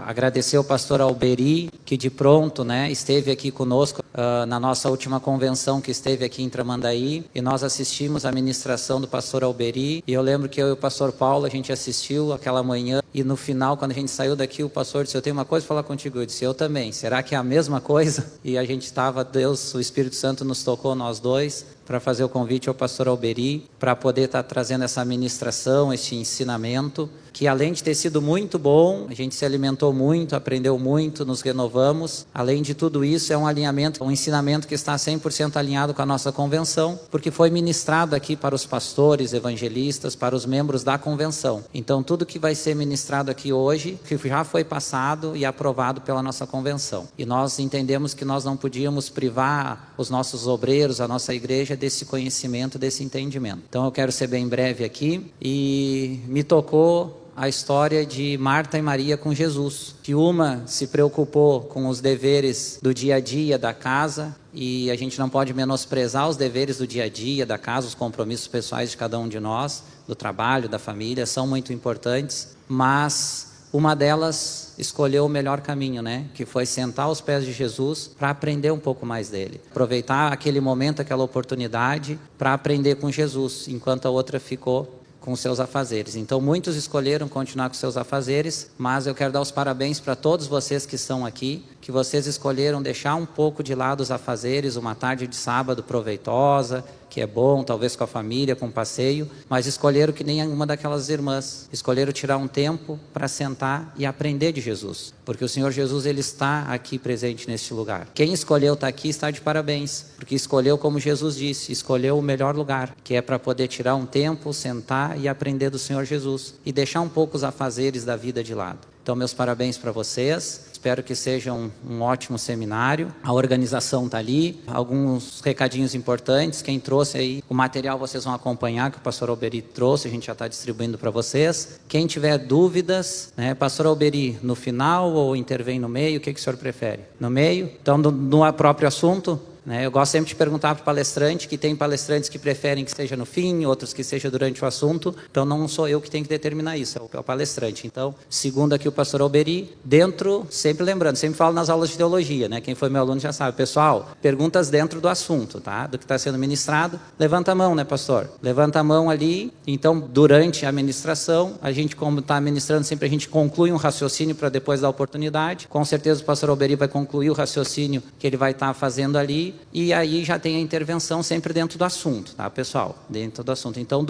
Agradecer ao pastor Alberi, que de pronto, esteve aqui conosco na nossa última convenção que esteve aqui em Tramandaí, e nós assistimos a ministração do pastor Alberi, e eu lembro que eu e o pastor Paulo, a gente assistiu aquela manhã, e no final, quando a gente saiu daqui, o pastor disse: eu tenho uma coisa para falar contigo. Eu disse: eu também. Será que é a mesma coisa? E a gente estava, Deus, o Espírito Santo nos tocou, nós dois, para fazer o convite ao pastor Alberi, para poder estar trazendo essa ministração, esse ensinamento, que além de ter sido muito bom, a gente se alimentou muito, aprendeu muito, nos renovamos. Além de tudo isso, é um alinhamento, um ensinamento que está 100% alinhado com a nossa convenção, porque foi ministrado aqui para os pastores, evangelistas, para os membros da convenção. Então, tudo que vai ser ministrado aqui hoje, que já foi passado e aprovado pela nossa convenção. E nós entendemos que nós não podíamos privar os nossos obreiros, a nossa igreja, desse conhecimento, desse entendimento. Então, eu quero ser bem breve aqui, e me tocou a história de Marta e Maria com Jesus, que uma se preocupou com os deveres do dia a dia da casa, e a gente não pode menosprezar os deveres do dia a dia da casa, os compromissos pessoais de cada um de nós, do trabalho, da família, são muito importantes, mas uma delas escolheu o melhor caminho, que foi sentar aos pés de Jesus para aprender um pouco mais dele. Aproveitar aquele momento, aquela oportunidade para aprender com Jesus, enquanto a outra ficou com seus afazeres. Então, muitos escolheram continuar com seus afazeres, mas eu quero dar os parabéns para todos vocês que estão aqui, que vocês escolheram deixar um pouco de lado os afazeres, uma tarde de sábado proveitosa, que é bom, talvez com a família, com um passeio, mas escolheram que nem uma daquelas irmãs, escolheram tirar um tempo para sentar e aprender de Jesus, porque o Senhor Jesus, Ele está aqui presente neste lugar. Quem escolheu estar aqui está de parabéns, porque escolheu, como Jesus disse, escolheu o melhor lugar, que é para poder tirar um tempo, sentar e aprender do Senhor Jesus, e deixar um pouco os afazeres da vida de lado. Então, meus parabéns para vocês. Espero que seja um ótimo seminário. A organização está ali. Alguns recadinhos importantes. Quem trouxe aí o material, vocês vão acompanhar, que o pastor Alberi trouxe. A gente já está distribuindo para vocês. Quem tiver dúvidas, pastor Alberi, no final ou intervém no meio? O que o senhor prefere? No meio? Então, no próprio assunto? Eu gosto sempre de perguntar para o palestrante, que tem palestrantes que preferem que seja no fim, outros que seja durante o assunto. Então, não sou eu que tenho que determinar isso, é o palestrante. Então, segundo aqui o pastor Alberi, dentro, sempre lembrando, sempre falo nas aulas de teologia, quem foi meu aluno já sabe. Pessoal, perguntas dentro do assunto, tá? Do que está sendo ministrado. Levanta a mão, pastor? Levanta a mão ali. Então, durante a ministração, a gente, como está ministrando, sempre a gente conclui um raciocínio para depois dar oportunidade. Com certeza o pastor Alberi vai concluir o raciocínio que ele vai estar fazendo ali. E aí já tem a intervenção sempre dentro do assunto, tá, pessoal? Dentro do assunto. Então,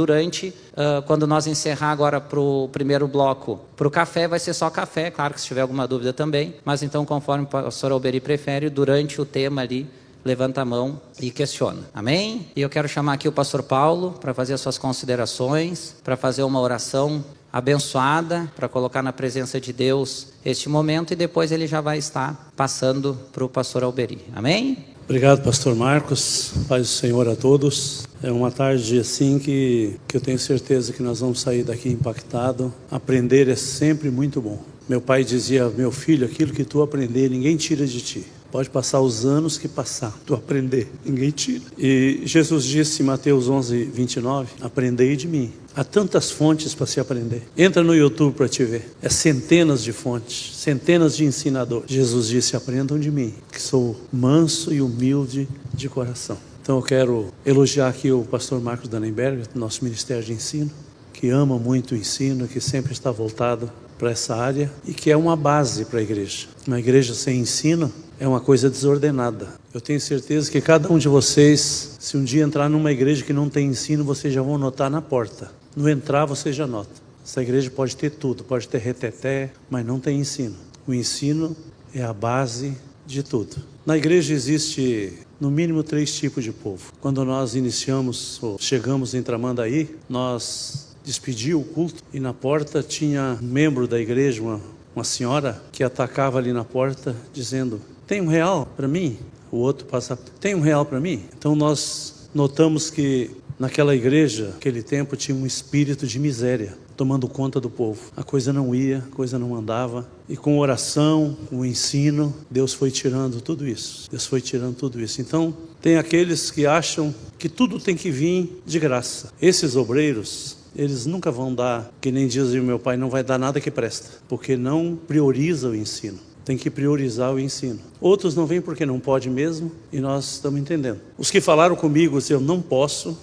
quando nós encerrar agora para o primeiro bloco, para o café, vai ser só café, claro que se tiver alguma dúvida também, mas então, conforme o pastor Alberi prefere, durante o tema ali, levanta a mão e questiona. Amém? E eu quero chamar aqui o pastor Paulo para fazer as suas considerações, para fazer uma oração abençoada, para colocar na presença de Deus este momento, e depois ele já vai estar passando para o pastor Alberi. Amém? Obrigado, pastor Marcos. Paz do Senhor a todos. É uma tarde assim que eu tenho certeza que nós vamos sair daqui impactado. Aprender é sempre muito bom. Meu pai dizia: meu filho, aquilo que tu aprender, ninguém tira de ti. Pode passar os anos que passar, tu aprender, ninguém tira. E Jesus disse em Mateus 11:29, aprendei de mim. Há tantas fontes para se aprender. Entra no YouTube para te ver. É centenas de fontes, centenas de ensinadores. Jesus disse: aprendam de mim, que sou manso e humilde de coração. Então eu quero elogiar aqui o pastor Marcos Dannenberger, do nosso Ministério de Ensino, que ama muito o ensino, que sempre está voltado para essa área e que é uma base para a igreja. Uma igreja sem ensino é uma coisa desordenada. Eu tenho certeza que cada um de vocês, se um dia entrar numa igreja que não tem ensino, vocês já vão notar na porta. No entrar, você já nota. Essa igreja pode ter tudo, pode ter reteté, mas não tem ensino. O ensino é a base de tudo. Na igreja existe, no mínimo, 3 tipos de povo. Quando nós iniciamos, ou chegamos em Tramandaí, nós despedíamos o culto e na porta tinha um membro da igreja, uma senhora, que atacava ali na porta, dizendo: tem R$1 para mim? O outro passa: tem R$1 para mim? Então nós notamos que naquela igreja, naquele tempo, tinha um espírito de miséria tomando conta do povo. A coisa não ia, a coisa não andava. E com oração, com o ensino, Deus foi tirando tudo isso. Deus foi tirando tudo isso. Então, tem aqueles que acham que tudo tem que vir de graça. Esses obreiros, eles nunca vão dar, que nem dizia o meu pai, não vai dar nada que presta, porque não prioriza o ensino. Tem que priorizar o ensino. Outros não vêm porque não pode mesmo, e nós estamos entendendo. Os que falaram comigo, eu não posso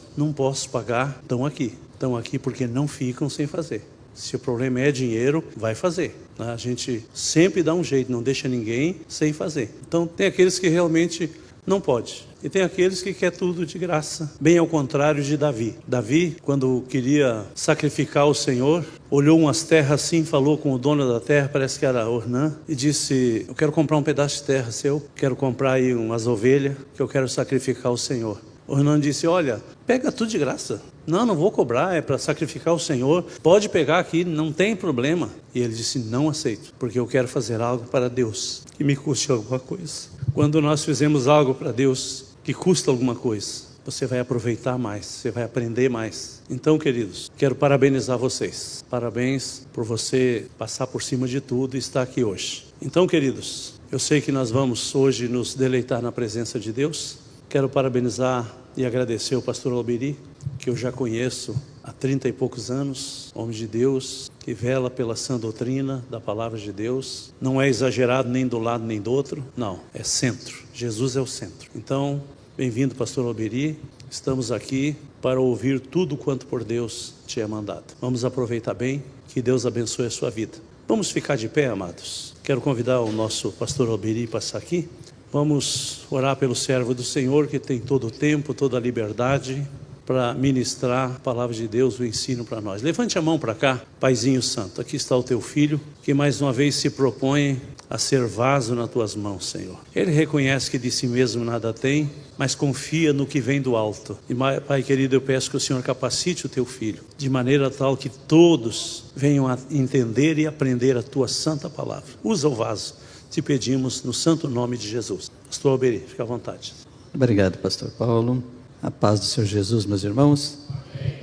pagar, estão aqui porque não ficam sem fazer. Se o problema é dinheiro, vai fazer. A gente sempre dá um jeito, não deixa ninguém sem fazer. Então tem aqueles que realmente não pode. E tem aqueles que quer tudo de graça. Bem ao contrário de Davi. Davi, quando queria sacrificar o Senhor, olhou umas terras assim, falou com o dono da terra, parece que era Ornã, e disse: eu quero comprar um pedaço de terra seu, quero comprar aí umas ovelhas, que eu quero sacrificar o Senhor. Ornã disse: olha, pega tudo de graça. Não vou cobrar, é para sacrificar o Senhor. Pode pegar aqui, não tem problema. E ele disse: não aceito, porque eu quero fazer algo para Deus, que me custe alguma coisa. Quando nós fizemos algo para Deus, que custa alguma coisa, você vai aproveitar mais, você vai aprender mais. Então, queridos, quero parabenizar vocês. Parabéns por você passar por cima de tudo e estar aqui hoje. Então, queridos, eu sei que nós vamos hoje nos deleitar na presença de Deus. Quero parabenizar e agradecer o pastor Alberi, que eu já conheço há 30 e poucos anos, homem de Deus, que vela pela sã doutrina da palavra de Deus. Não é exagerado nem do lado nem do outro, não, é centro. Jesus é o centro. Então, bem-vindo, pastor Alberi. Estamos aqui para ouvir tudo quanto por Deus te é mandado. Vamos aproveitar bem, que Deus abençoe a sua vida. Vamos ficar de pé, amados. Quero convidar o nosso pastor Alberi a passar aqui. Vamos orar pelo servo do Senhor, que tem todo o tempo, toda a liberdade para ministrar a palavra de Deus, o ensino para nós. Levante a mão para cá, Paizinho Santo. Aqui está o teu filho, que mais uma vez se propõe a ser vaso nas tuas mãos, Senhor. Ele reconhece que de si mesmo nada tem, mas confia no que vem do alto. E, Pai querido, eu peço que o Senhor capacite o teu filho, de maneira tal que todos venham a entender e aprender a tua santa palavra. Usa o vaso. Te pedimos no santo nome de Jesus. Pastor Alberi, fica à vontade. Obrigado, pastor Paulo. A paz do Senhor Jesus, meus irmãos. Amém.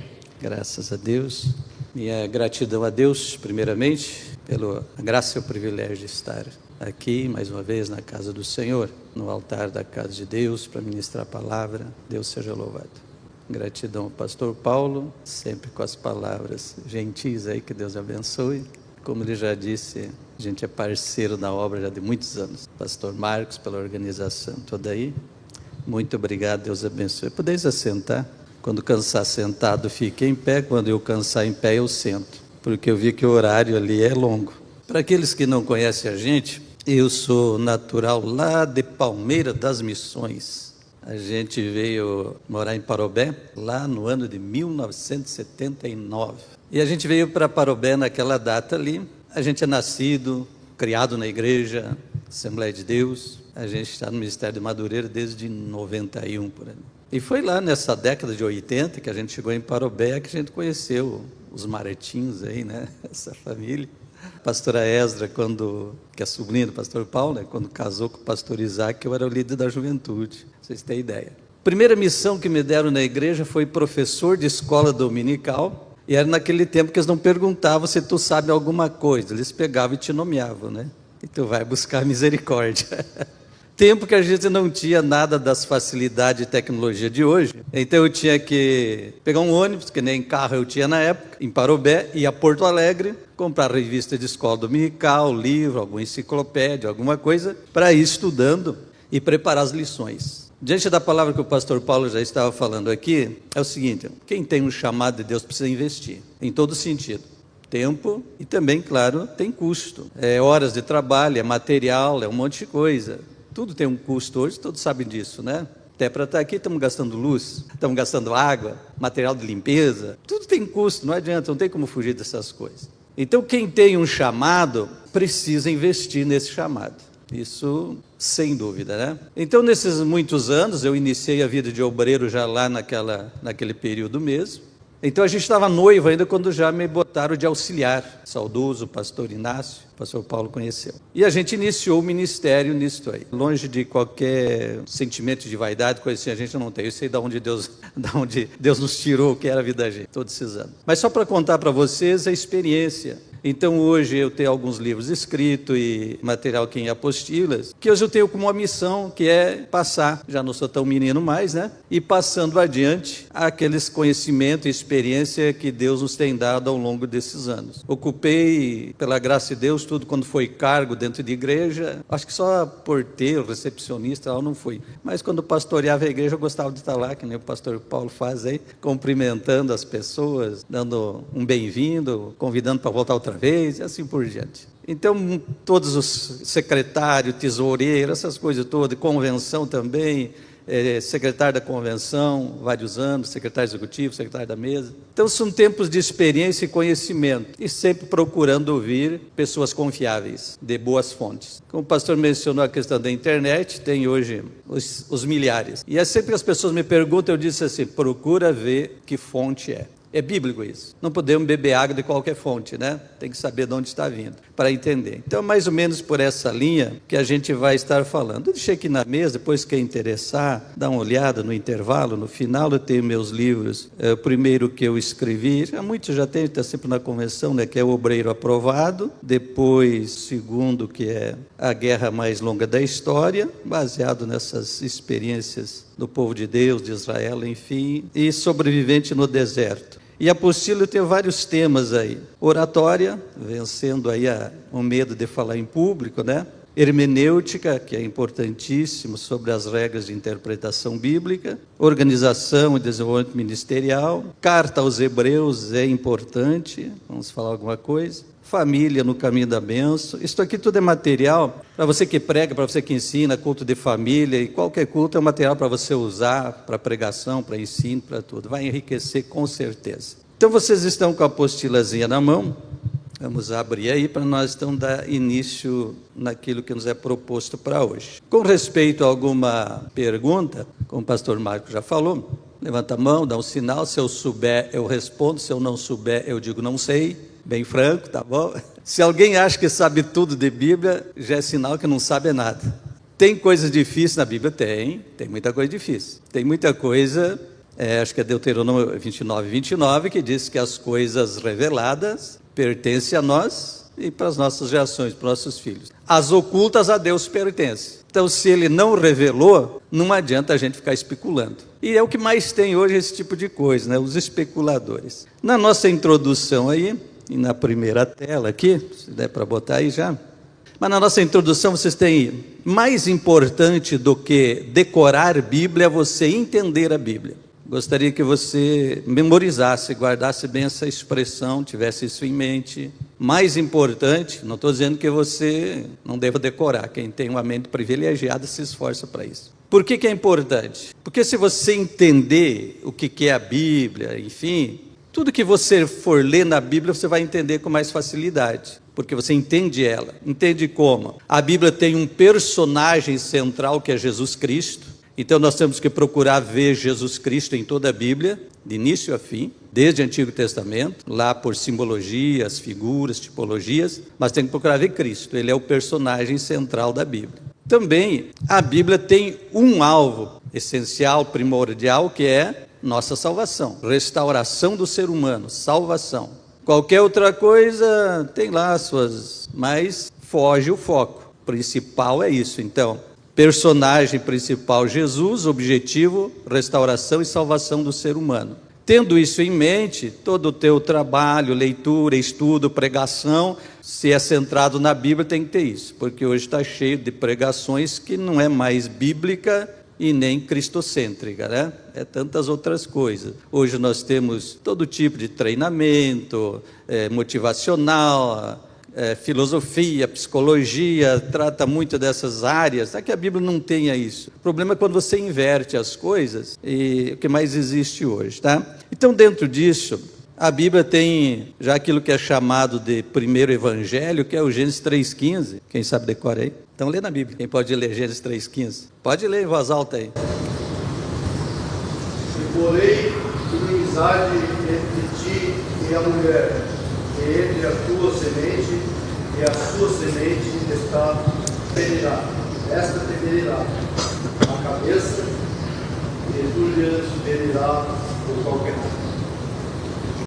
Graças a Deus. Minha gratidão a Deus, primeiramente, pela graça e o privilégio de estar aqui, mais uma vez, na casa do Senhor, no altar da casa de Deus, para ministrar a palavra. Deus seja louvado. Gratidão ao pastor Paulo, sempre com as palavras gentis aí, que Deus abençoe. Como ele já disse, a gente é parceiro da obra já de muitos anos. Pastor Marcos, pela organização toda aí. Muito obrigado, Deus abençoe. Podeis assentar. Quando cansar sentado, fique em pé. Quando eu cansar em pé, eu sento. Porque eu vi que o horário ali é longo. Para aqueles que não conhecem a gente, eu sou natural lá de Palmeira das Missões. A gente veio morar em Parobé, lá no ano de 1979. E a gente veio para Parobé naquela data ali. A gente é nascido, criado na igreja, Assembleia de Deus. A gente está no Ministério de Madureira desde 91, por aí. E foi lá nessa década de 80 que a gente chegou em Parobé, que a gente conheceu os Maretinhos aí, né? Essa família. A pastora Esdra, que é sobrinha do pastor Paulo, né? Quando casou com o pastor Isaac, eu era o líder da juventude. Vocês têm ideia. Primeira missão que me deram na igreja foi professor de escola dominical. E era naquele tempo que eles não perguntavam se tu sabe alguma coisa. Eles pegavam e te nomeavam, né? E tu vai buscar misericórdia. Tempo que a gente não tinha nada das facilidades de tecnologia de hoje. Então eu tinha que pegar um ônibus, que nem carro eu tinha na época, em Parobé, ir a Porto Alegre, comprar revista de escola dominical, livro, alguma enciclopédia, alguma coisa, para ir estudando e preparar as lições. Diante da palavra que o pastor Paulo já estava falando aqui, é o seguinte: quem tem um chamado de Deus precisa investir, em todo sentido. Tempo e também, claro, tem custo. É horas de trabalho, é material, é um monte de coisa. Tudo tem um custo hoje, todos sabem disso, né? Até para estar aqui estamos gastando luz, estamos gastando água, material de limpeza. Tudo tem custo, não adianta, não tem como fugir dessas coisas. Então quem tem um chamado precisa investir nesse chamado. Isso sem dúvida, né? Então nesses muitos anos eu iniciei a vida de obreiro já lá naquele período mesmo. Então a gente estava noivo ainda quando já me botaram de auxiliar, saudoso pastor Inácio, o pastor Paulo conheceu. E a gente iniciou o ministério nisso aí. Longe de qualquer sentimento de vaidade, coisa assim, a gente não tem. Eu sei de onde Deus nos tirou, o que era a vida da gente, todos esses anos. Mas só para contar para vocês a experiência Então hoje eu tenho alguns livros escritos e material aqui em apostilas, que hoje eu tenho como uma missão, que é passar, já não sou tão menino mais, né? E passando adiante aqueles conhecimentos e experiência que Deus nos tem dado ao longo desses anos. Ocupei, pela graça de Deus, tudo quando foi cargo dentro de igreja, acho que só porteiro, recepcionista, eu não fui. Mas quando pastoreava a igreja, eu gostava de estar lá, que nem o pastor Paulo faz aí, cumprimentando as pessoas, dando um bem-vindo, convidando para voltar outra vez, e assim por diante. Então, todos os secretários, tesoureiros, essas coisas todas, convenção também, secretário da convenção, vários anos, secretário executivo, secretário da mesa. Então, são tempos de experiência e conhecimento, e sempre procurando ouvir pessoas confiáveis, de boas fontes. Como o pastor mencionou a questão da internet, tem hoje os milhares. E é sempre que as pessoas me perguntam, eu disse assim, procura ver que fonte é. É bíblico isso. Não podemos beber água de qualquer fonte, né? Tem que saber de onde está vindo, para entender. Então, mais ou menos por essa linha que a gente vai estar falando. Eu deixei aqui na mesa, depois quem interessar, dá uma olhada no intervalo, no final eu tenho meus livros. O primeiro que eu escrevi, muitos já tem, está sempre na convenção, né? Que é o Obreiro Aprovado. Depois, segundo, que é A Guerra Mais Longa da História, baseado nessas experiências do povo de Deus, de Israel, enfim, e Sobrevivente no Deserto. E a apostila tem vários temas aí. Oratória, vencendo aí o medo de falar em público, né? Hermenêutica, que é importantíssimo, sobre as regras de interpretação bíblica. Organização e desenvolvimento ministerial. Carta aos Hebreus é importante, vamos falar alguma coisa. Família no caminho da bênção. Isso aqui tudo é material para você que prega, para você que ensina, culto de família, e qualquer culto é um material para você usar, para pregação, para ensino, para tudo. Vai enriquecer com certeza. Então vocês estão com a apostilazinha na mão, vamos abrir aí para nós então dar início naquilo que nos é proposto para hoje. Com respeito a alguma pergunta, como o pastor Marco já falou, levanta a mão, dá um sinal, se eu souber eu respondo, se eu não souber eu digo não sei. Bem franco, tá bom? Se alguém acha que sabe tudo de Bíblia, já é sinal que não sabe nada. Tem coisas difíceis na Bíblia? Tem muita coisa difícil. Tem muita coisa, acho que é Deuteronômio 29, que diz que as coisas reveladas pertencem a nós e para as nossas gerações, para os nossos filhos. As ocultas a Deus pertencem. Então, se Ele não revelou, não adianta a gente ficar especulando. E é o que mais tem hoje esse tipo de coisa, né? Os especuladores. Na nossa introdução aí, e na primeira tela aqui, se der para botar aí já. Mas na nossa introdução vocês têm, mais importante do que decorar Bíblia, é você entender a Bíblia. Gostaria que você memorizasse, guardasse bem essa expressão, tivesse isso em mente. Mais importante, não estou dizendo que você não deva decorar, quem tem uma mente privilegiada se esforça para isso. Por que é importante? Porque se você entender o que é a Bíblia, enfim, tudo que você for ler na Bíblia, você vai entender com mais facilidade, porque você entende ela. Entende como? A Bíblia tem um personagem central que é Jesus Cristo, então nós temos que procurar ver Jesus Cristo em toda a Bíblia, de início a fim, desde o Antigo Testamento, lá por simbologias, figuras, tipologias, mas tem que procurar ver Cristo, ele é o personagem central da Bíblia. Também a Bíblia tem um alvo essencial, primordial, que é nossa salvação, restauração do ser humano, salvação. Qualquer outra coisa tem lá as suas, mas foge o foco. O principal é isso. Então, personagem principal Jesus, objetivo, restauração e salvação do ser humano. Tendo isso em mente, todo o teu trabalho, leitura, estudo, pregação, se é centrado na Bíblia, tem que ter isso, porque hoje está cheio de pregações que não é mais bíblica e nem cristocêntrica, né? É tantas outras coisas. Hoje nós temos todo tipo de treinamento, motivacional, filosofia, psicologia, trata muito dessas áreas. Não é que a Bíblia não tenha isso. O problema é quando você inverte as coisas, e o que mais existe hoje, tá? Então, dentro disso, a Bíblia tem já aquilo que é chamado de primeiro evangelho, que é o Gênesis 3,15. Quem sabe decora aí? Então lê na Bíblia. Quem pode ler Gênesis 3,15? Pode ler em voz alta aí. E porém, inimizade entre ti e a mulher, e entre a tua semente e a sua semente está ferirá. Esta te ferirá a cabeça, e tu lhe ferirá por qualquer.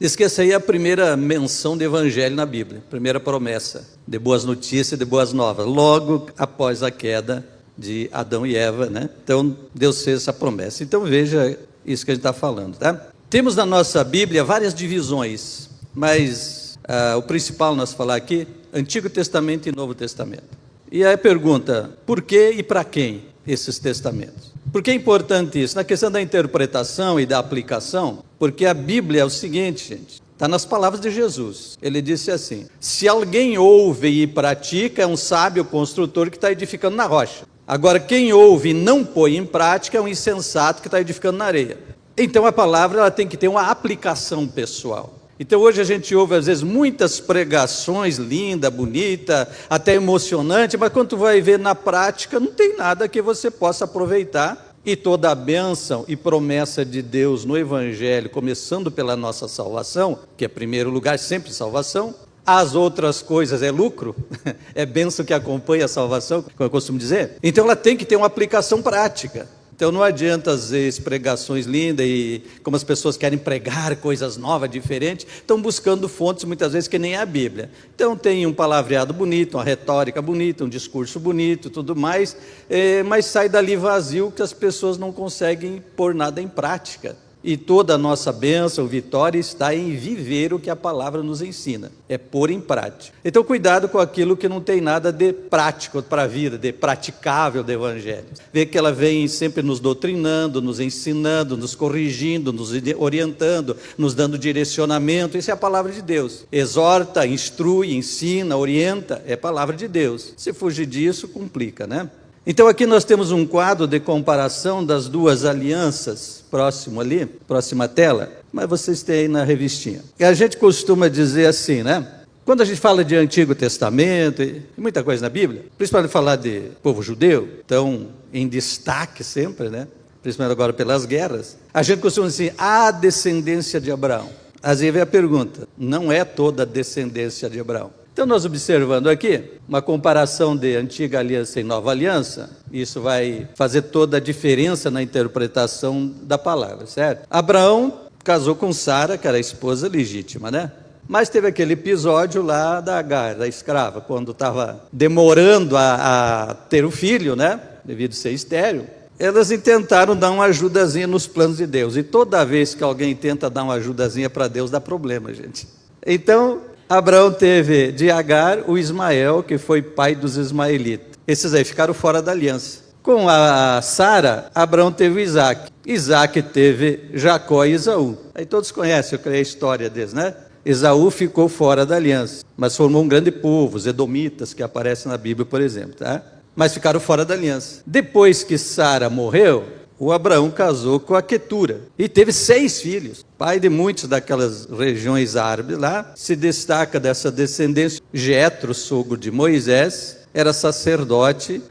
Diz que essa aí é a primeira menção de evangelho na Bíblia, primeira promessa de boas notícias, de boas novas, logo após a queda de Adão e Eva, né? Então Deus fez essa promessa. Então veja isso que a gente está falando, tá? Temos na nossa Bíblia várias divisões, mas o principal nós falar aqui, Antigo Testamento e Novo Testamento. E aí a pergunta, por que e para quem esses testamentos? Por que é importante isso? Na questão da interpretação e da aplicação, porque a Bíblia é o seguinte, gente, está nas palavras de Jesus. Ele disse assim: se alguém ouve e pratica, é um sábio construtor que está edificando na rocha. Agora, quem ouve e não põe em prática é um insensato que está edificando na areia. Então a palavra ela tem que ter uma aplicação pessoal. Então hoje a gente ouve às vezes muitas pregações, linda, bonita, até emocionante, mas quando tu vai ver na prática, não tem nada que você possa aproveitar. E toda a bênção e promessa de Deus no Evangelho, começando pela nossa salvação, que é primeiro lugar sempre salvação, as outras coisas é lucro, é bênção que acompanha a salvação, como eu costumo dizer. Então ela tem que ter uma aplicação prática. Então não adianta às vezes pregações lindas e como as pessoas querem pregar coisas novas, diferentes, estão buscando fontes muitas vezes que nem é a Bíblia. Então tem um palavreado bonito, uma retórica bonita, um discurso bonito, tudo mais, mas sai dali vazio que as pessoas não conseguem pôr nada em prática. E toda a nossa bênção, vitória, está em viver o que a palavra nos ensina, é pôr em prática. Então cuidado com aquilo que não tem nada de prático para a vida, de praticável do Evangelho. Vê que ela vem sempre nos doutrinando, nos ensinando, nos corrigindo, nos orientando, nos dando direcionamento. Isso é a palavra de Deus. Exorta, instrui, ensina, orienta, é a palavra de Deus. Se fugir disso, complica, né? Então aqui nós temos um quadro de comparação das duas alianças, próximo ali, próxima tela, mas vocês têm aí na revistinha. E a gente costuma dizer assim, né? Quando a gente fala de Antigo Testamento, e muita coisa na Bíblia, principalmente falar de povo judeu, tão em destaque sempre, né? Principalmente agora pelas guerras, a gente costuma dizer, a descendência de Abraão. Às vezes vem a pergunta, não é toda a descendência de Abraão. Então nós observando aqui, uma comparação de Antiga Aliança e Nova Aliança, isso vai fazer toda a diferença na interpretação da palavra, certo? Abraão casou com Sara, que era a esposa legítima, né? Mas teve aquele episódio lá da Agar, da escrava, quando estava demorando a ter o filho, né? Devido a ser estéril. Elas tentaram dar uma ajudazinha nos planos de Deus. E toda vez que alguém tenta dar uma ajudazinha para Deus, dá problema, gente. Então Abraão teve de Agar o Ismael, que foi pai dos ismaelitas. Esses aí ficaram fora da aliança. Com a Sara, Abraão teve o Isaac. Isaac teve Jacó e Esaú. Aí todos conhecem, eu creio, a história deles, né? Esaú ficou fora da aliança, mas formou um grande povo, os edomitas, que aparecem na Bíblia, por exemplo, tá? Mas ficaram fora da aliança. Depois que Sara morreu, o Abraão casou com a Quetura e teve 6 filhos, pai de muitos daquelas regiões árabes lá. Se destaca dessa descendência Jetro, sogro de Moisés, era sacerdote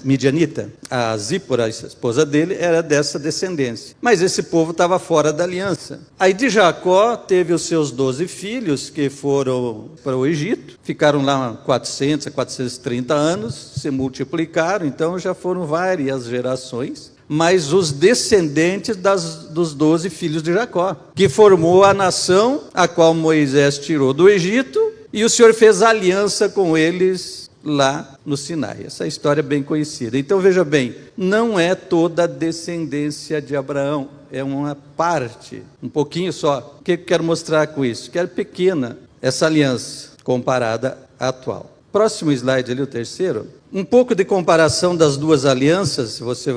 midianita. A Zípora, a esposa dele, era dessa descendência. Mas esse povo estava fora da aliança. Aí de Jacó teve os seus 12 filhos que foram para o Egito, ficaram lá 400 a 430 anos, se multiplicaram, então já foram várias gerações. Mas os descendentes dos 12 filhos de Jacó, que formou a nação a qual Moisés tirou do Egito, e o Senhor fez aliança com eles lá no Sinai. Essa história é bem conhecida. Então veja bem, não é toda a descendência de Abraão, é uma parte, um pouquinho só. O que eu quero mostrar com isso? Que era pequena essa aliança comparada à atual. Próximo slide ali, o terceiro. Um pouco de comparação das duas alianças. Se você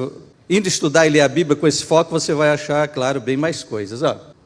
indo estudar e ler a Bíblia com esse foco, você vai achar, claro, bem mais coisas.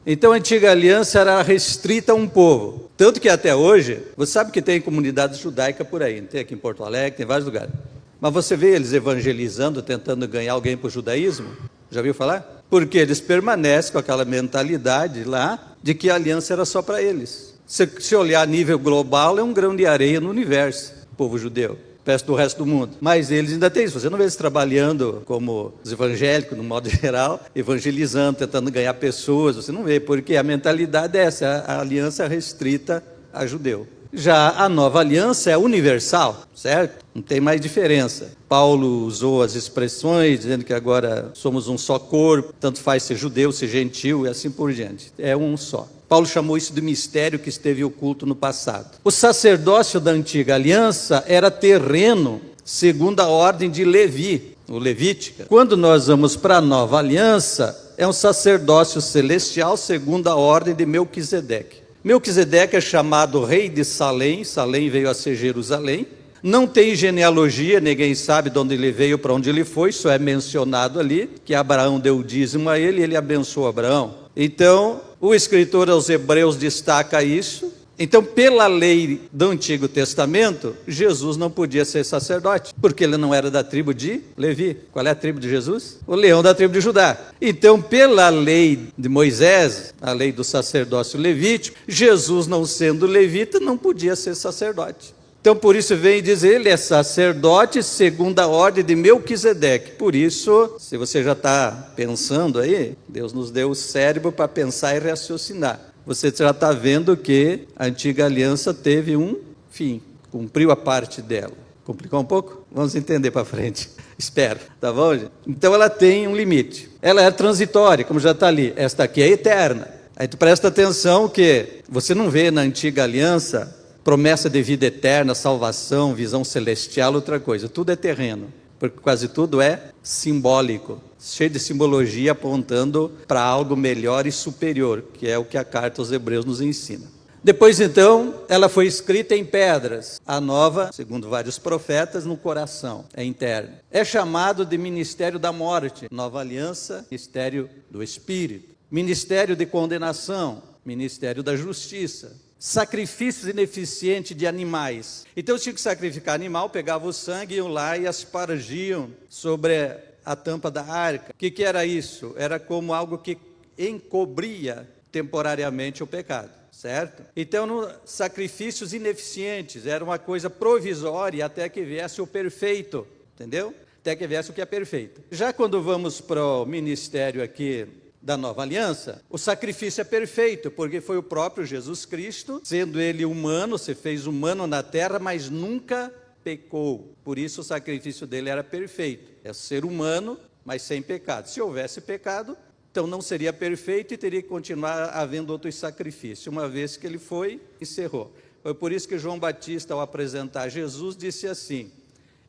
Então a antiga aliança era restrita a um povo. Tanto que até hoje, você sabe que tem comunidade judaica por aí, não tem aqui em Porto Alegre, tem vários lugares. Mas você vê eles evangelizando, tentando ganhar alguém para o judaísmo? Já viu falar? Porque eles permanecem com aquela mentalidade lá, de que a aliança era só para eles. Se olhar a nível global, é um grão de areia no universo, o povo judeu, perto do resto do mundo. Mas eles ainda têm isso. Você não vê eles trabalhando como os evangélicos, no modo geral, evangelizando, tentando ganhar pessoas. Você não vê, porque a mentalidade é essa, a aliança é restrita a judeu. Já a nova aliança é universal, certo? Não tem mais diferença. Paulo usou as expressões, dizendo que agora somos um só corpo, tanto faz ser judeu, ser gentil e assim por diante. É um só. Paulo chamou isso de mistério que esteve oculto no passado. O sacerdócio da antiga aliança era terreno segundo a ordem de Levi, o Levítica. Quando nós vamos para a nova aliança, é um sacerdócio celestial segundo a ordem de Melquisedeque. Melquisedeque é chamado rei de Salém, Salém veio a ser Jerusalém. Não tem genealogia, ninguém sabe de onde ele veio, para onde ele foi, só é mencionado ali, que Abraão deu o dízimo a ele e ele abençoou Abraão. Então, o escritor aos Hebreus destaca isso. Então, pela lei do Antigo Testamento, Jesus não podia ser sacerdote, porque ele não era da tribo de Levi. Qual é a tribo de Jesus? O leão da tribo de Judá. Então, pela lei de Moisés, a lei do sacerdócio levítico, Jesus, não sendo levita, não podia ser sacerdote. Então, por isso vem dizer, ele é sacerdote segundo a ordem de Melquisedeque. Por isso, se você já está pensando aí, Deus nos deu o cérebro para pensar e raciocinar. Você já está vendo que a antiga aliança teve um fim, cumpriu a parte dela. Complicou um pouco? Vamos entender para frente. Espero, tá bom, gente? Então ela tem um limite. Ela é transitória, como já está ali. Esta aqui é eterna. Aí tu presta atenção que você não vê na antiga aliança promessa de vida eterna, salvação, visão celestial, outra coisa. Tudo é terreno, porque quase tudo é simbólico, cheio de simbologia apontando para algo melhor e superior, que é o que a carta aos Hebreus nos ensina. Depois, então, ela foi escrita em pedras. A nova, segundo vários profetas, no coração, é interno. É chamado de ministério da morte, nova aliança, ministério do Espírito. Ministério de condenação, ministério da justiça. Sacrifícios ineficientes de animais. Então tinha que sacrificar animal, pegava o sangue, iam lá e aspargiam sobre a tampa da arca. O que era isso? Era como algo que encobria temporariamente o pecado, certo? Então, sacrifícios ineficientes, era uma coisa provisória até que viesse o perfeito, entendeu? Até que viesse o que é perfeito. Já quando vamos para o ministério aqui da nova aliança, o sacrifício é perfeito, porque foi o próprio Jesus Cristo, sendo ele humano, se fez humano na terra, mas nunca pecou. Por isso o sacrifício dele era perfeito. É ser humano, mas sem pecado. Se houvesse pecado, então não seria perfeito e teria que continuar havendo outros sacrifícios. Uma vez que ele foi, encerrou. Foi por isso que João Batista, ao apresentar Jesus, disse assim: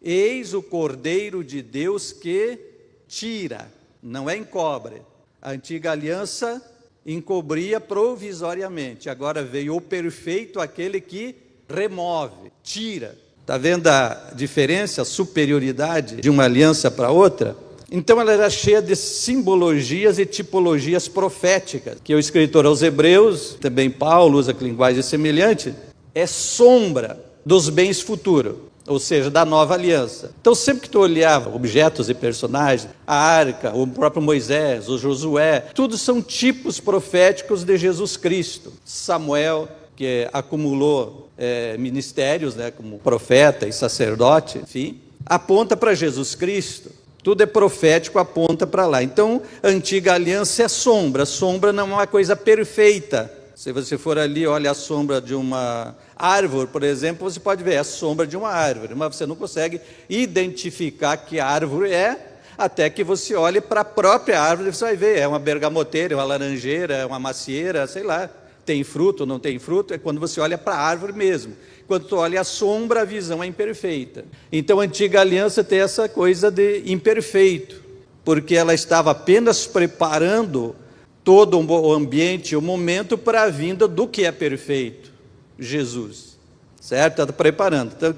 eis o Cordeiro de Deus que tira, não é encobre. A antiga aliança encobria provisoriamente. Agora veio o perfeito, aquele que remove, tira. Está vendo a diferença, a superioridade de uma aliança para outra? Então ela era cheia de simbologias e tipologias proféticas, que o escritor aos Hebreus, também Paulo usa linguagem semelhante, é sombra dos bens futuros. Ou seja, da nova aliança. Então, sempre que tu olhava objetos e personagens, a arca, o próprio Moisés, o Josué, tudo são tipos proféticos de Jesus Cristo. Samuel, que acumulou ministérios, né, como profeta e sacerdote, enfim, aponta para Jesus Cristo. Tudo é profético, aponta para lá. Então, a antiga aliança é sombra. Sombra não é uma coisa perfeita. Se você for ali, olha a sombra de uma árvore, por exemplo, você pode ver a sombra de uma árvore, mas você não consegue identificar que árvore é, até que você olhe para a própria árvore, você vai ver, é uma bergamoteira, é uma laranjeira, é uma macieira, sei lá, tem fruto, não tem fruto, é quando você olha para a árvore mesmo. Quando tu olha a sombra, a visão é imperfeita. Então a antiga aliança tem essa coisa de imperfeito, porque ela estava apenas preparando todo o ambiente, o momento para a vinda do que é perfeito, Jesus, certo? Está preparando. Então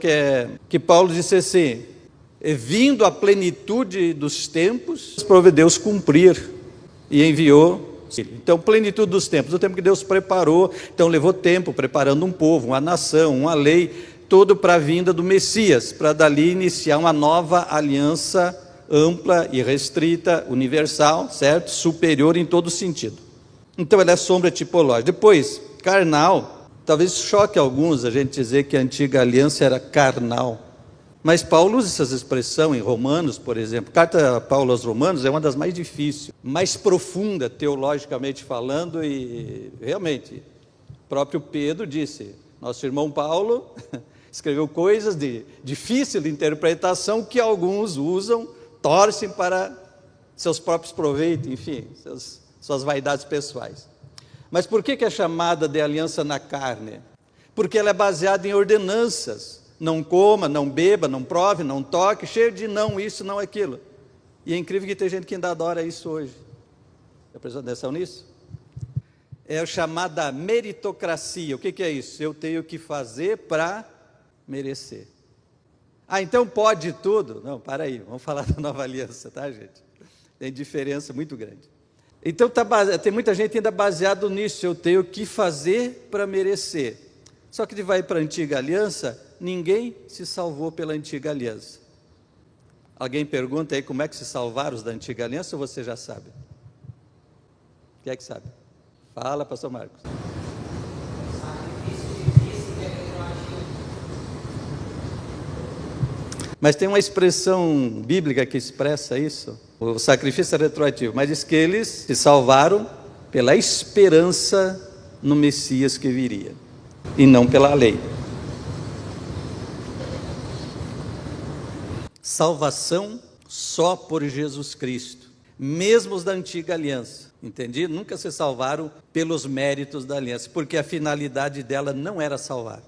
que Paulo disse assim, vindo a plenitude dos tempos, proveu Deus cumprir e enviou. Então, plenitude dos tempos, o tempo que Deus preparou, então levou tempo preparando um povo, uma nação, uma lei, tudo para a vinda do Messias, para dali iniciar uma nova aliança ampla e restrita, universal, certo? Superior em todo sentido. Então ela é sombra tipológica. Depois, carnal, talvez choque alguns a gente dizer que a antiga aliança era carnal. Mas Paulo usa essa expressão em Romanos, por exemplo. A carta Paulo aos Romanos é uma das mais difíceis, mais profunda teologicamente falando, e realmente, o próprio Pedro disse, nosso irmão Paulo escreveu coisas de difícil de interpretação que alguns usam, torcem para seus próprios proveitos, enfim, suas vaidades pessoais. Mas por que é chamada de aliança na carne? Porque ela é baseada em ordenanças. Não coma, não beba, não prove, não toque, cheio de não isso, não aquilo. E é incrível que tem gente que ainda adora isso hoje. Já prestou atenção nisso? É a chamada meritocracia. O que é isso? Eu tenho que fazer para merecer. Então pode tudo? Não, para aí, vamos falar da nova aliança, tá, gente? Tem diferença muito grande. Então tem muita gente ainda baseado nisso, eu tenho que fazer para merecer. Só que vai para a antiga aliança, ninguém se salvou pela antiga aliança. Alguém pergunta aí como é que se salvaram os da antiga aliança, ou você já sabe? Quem é que sabe? Fala, pastor Marcos. Mas tem uma expressão bíblica que expressa isso, o sacrifício é retroativo, mas diz que eles se salvaram pela esperança no Messias que viria, e não pela lei. Salvação só por Jesus Cristo, mesmo os da antiga aliança, entendi? Nunca se salvaram pelos méritos da aliança, porque a finalidade dela não era salvar.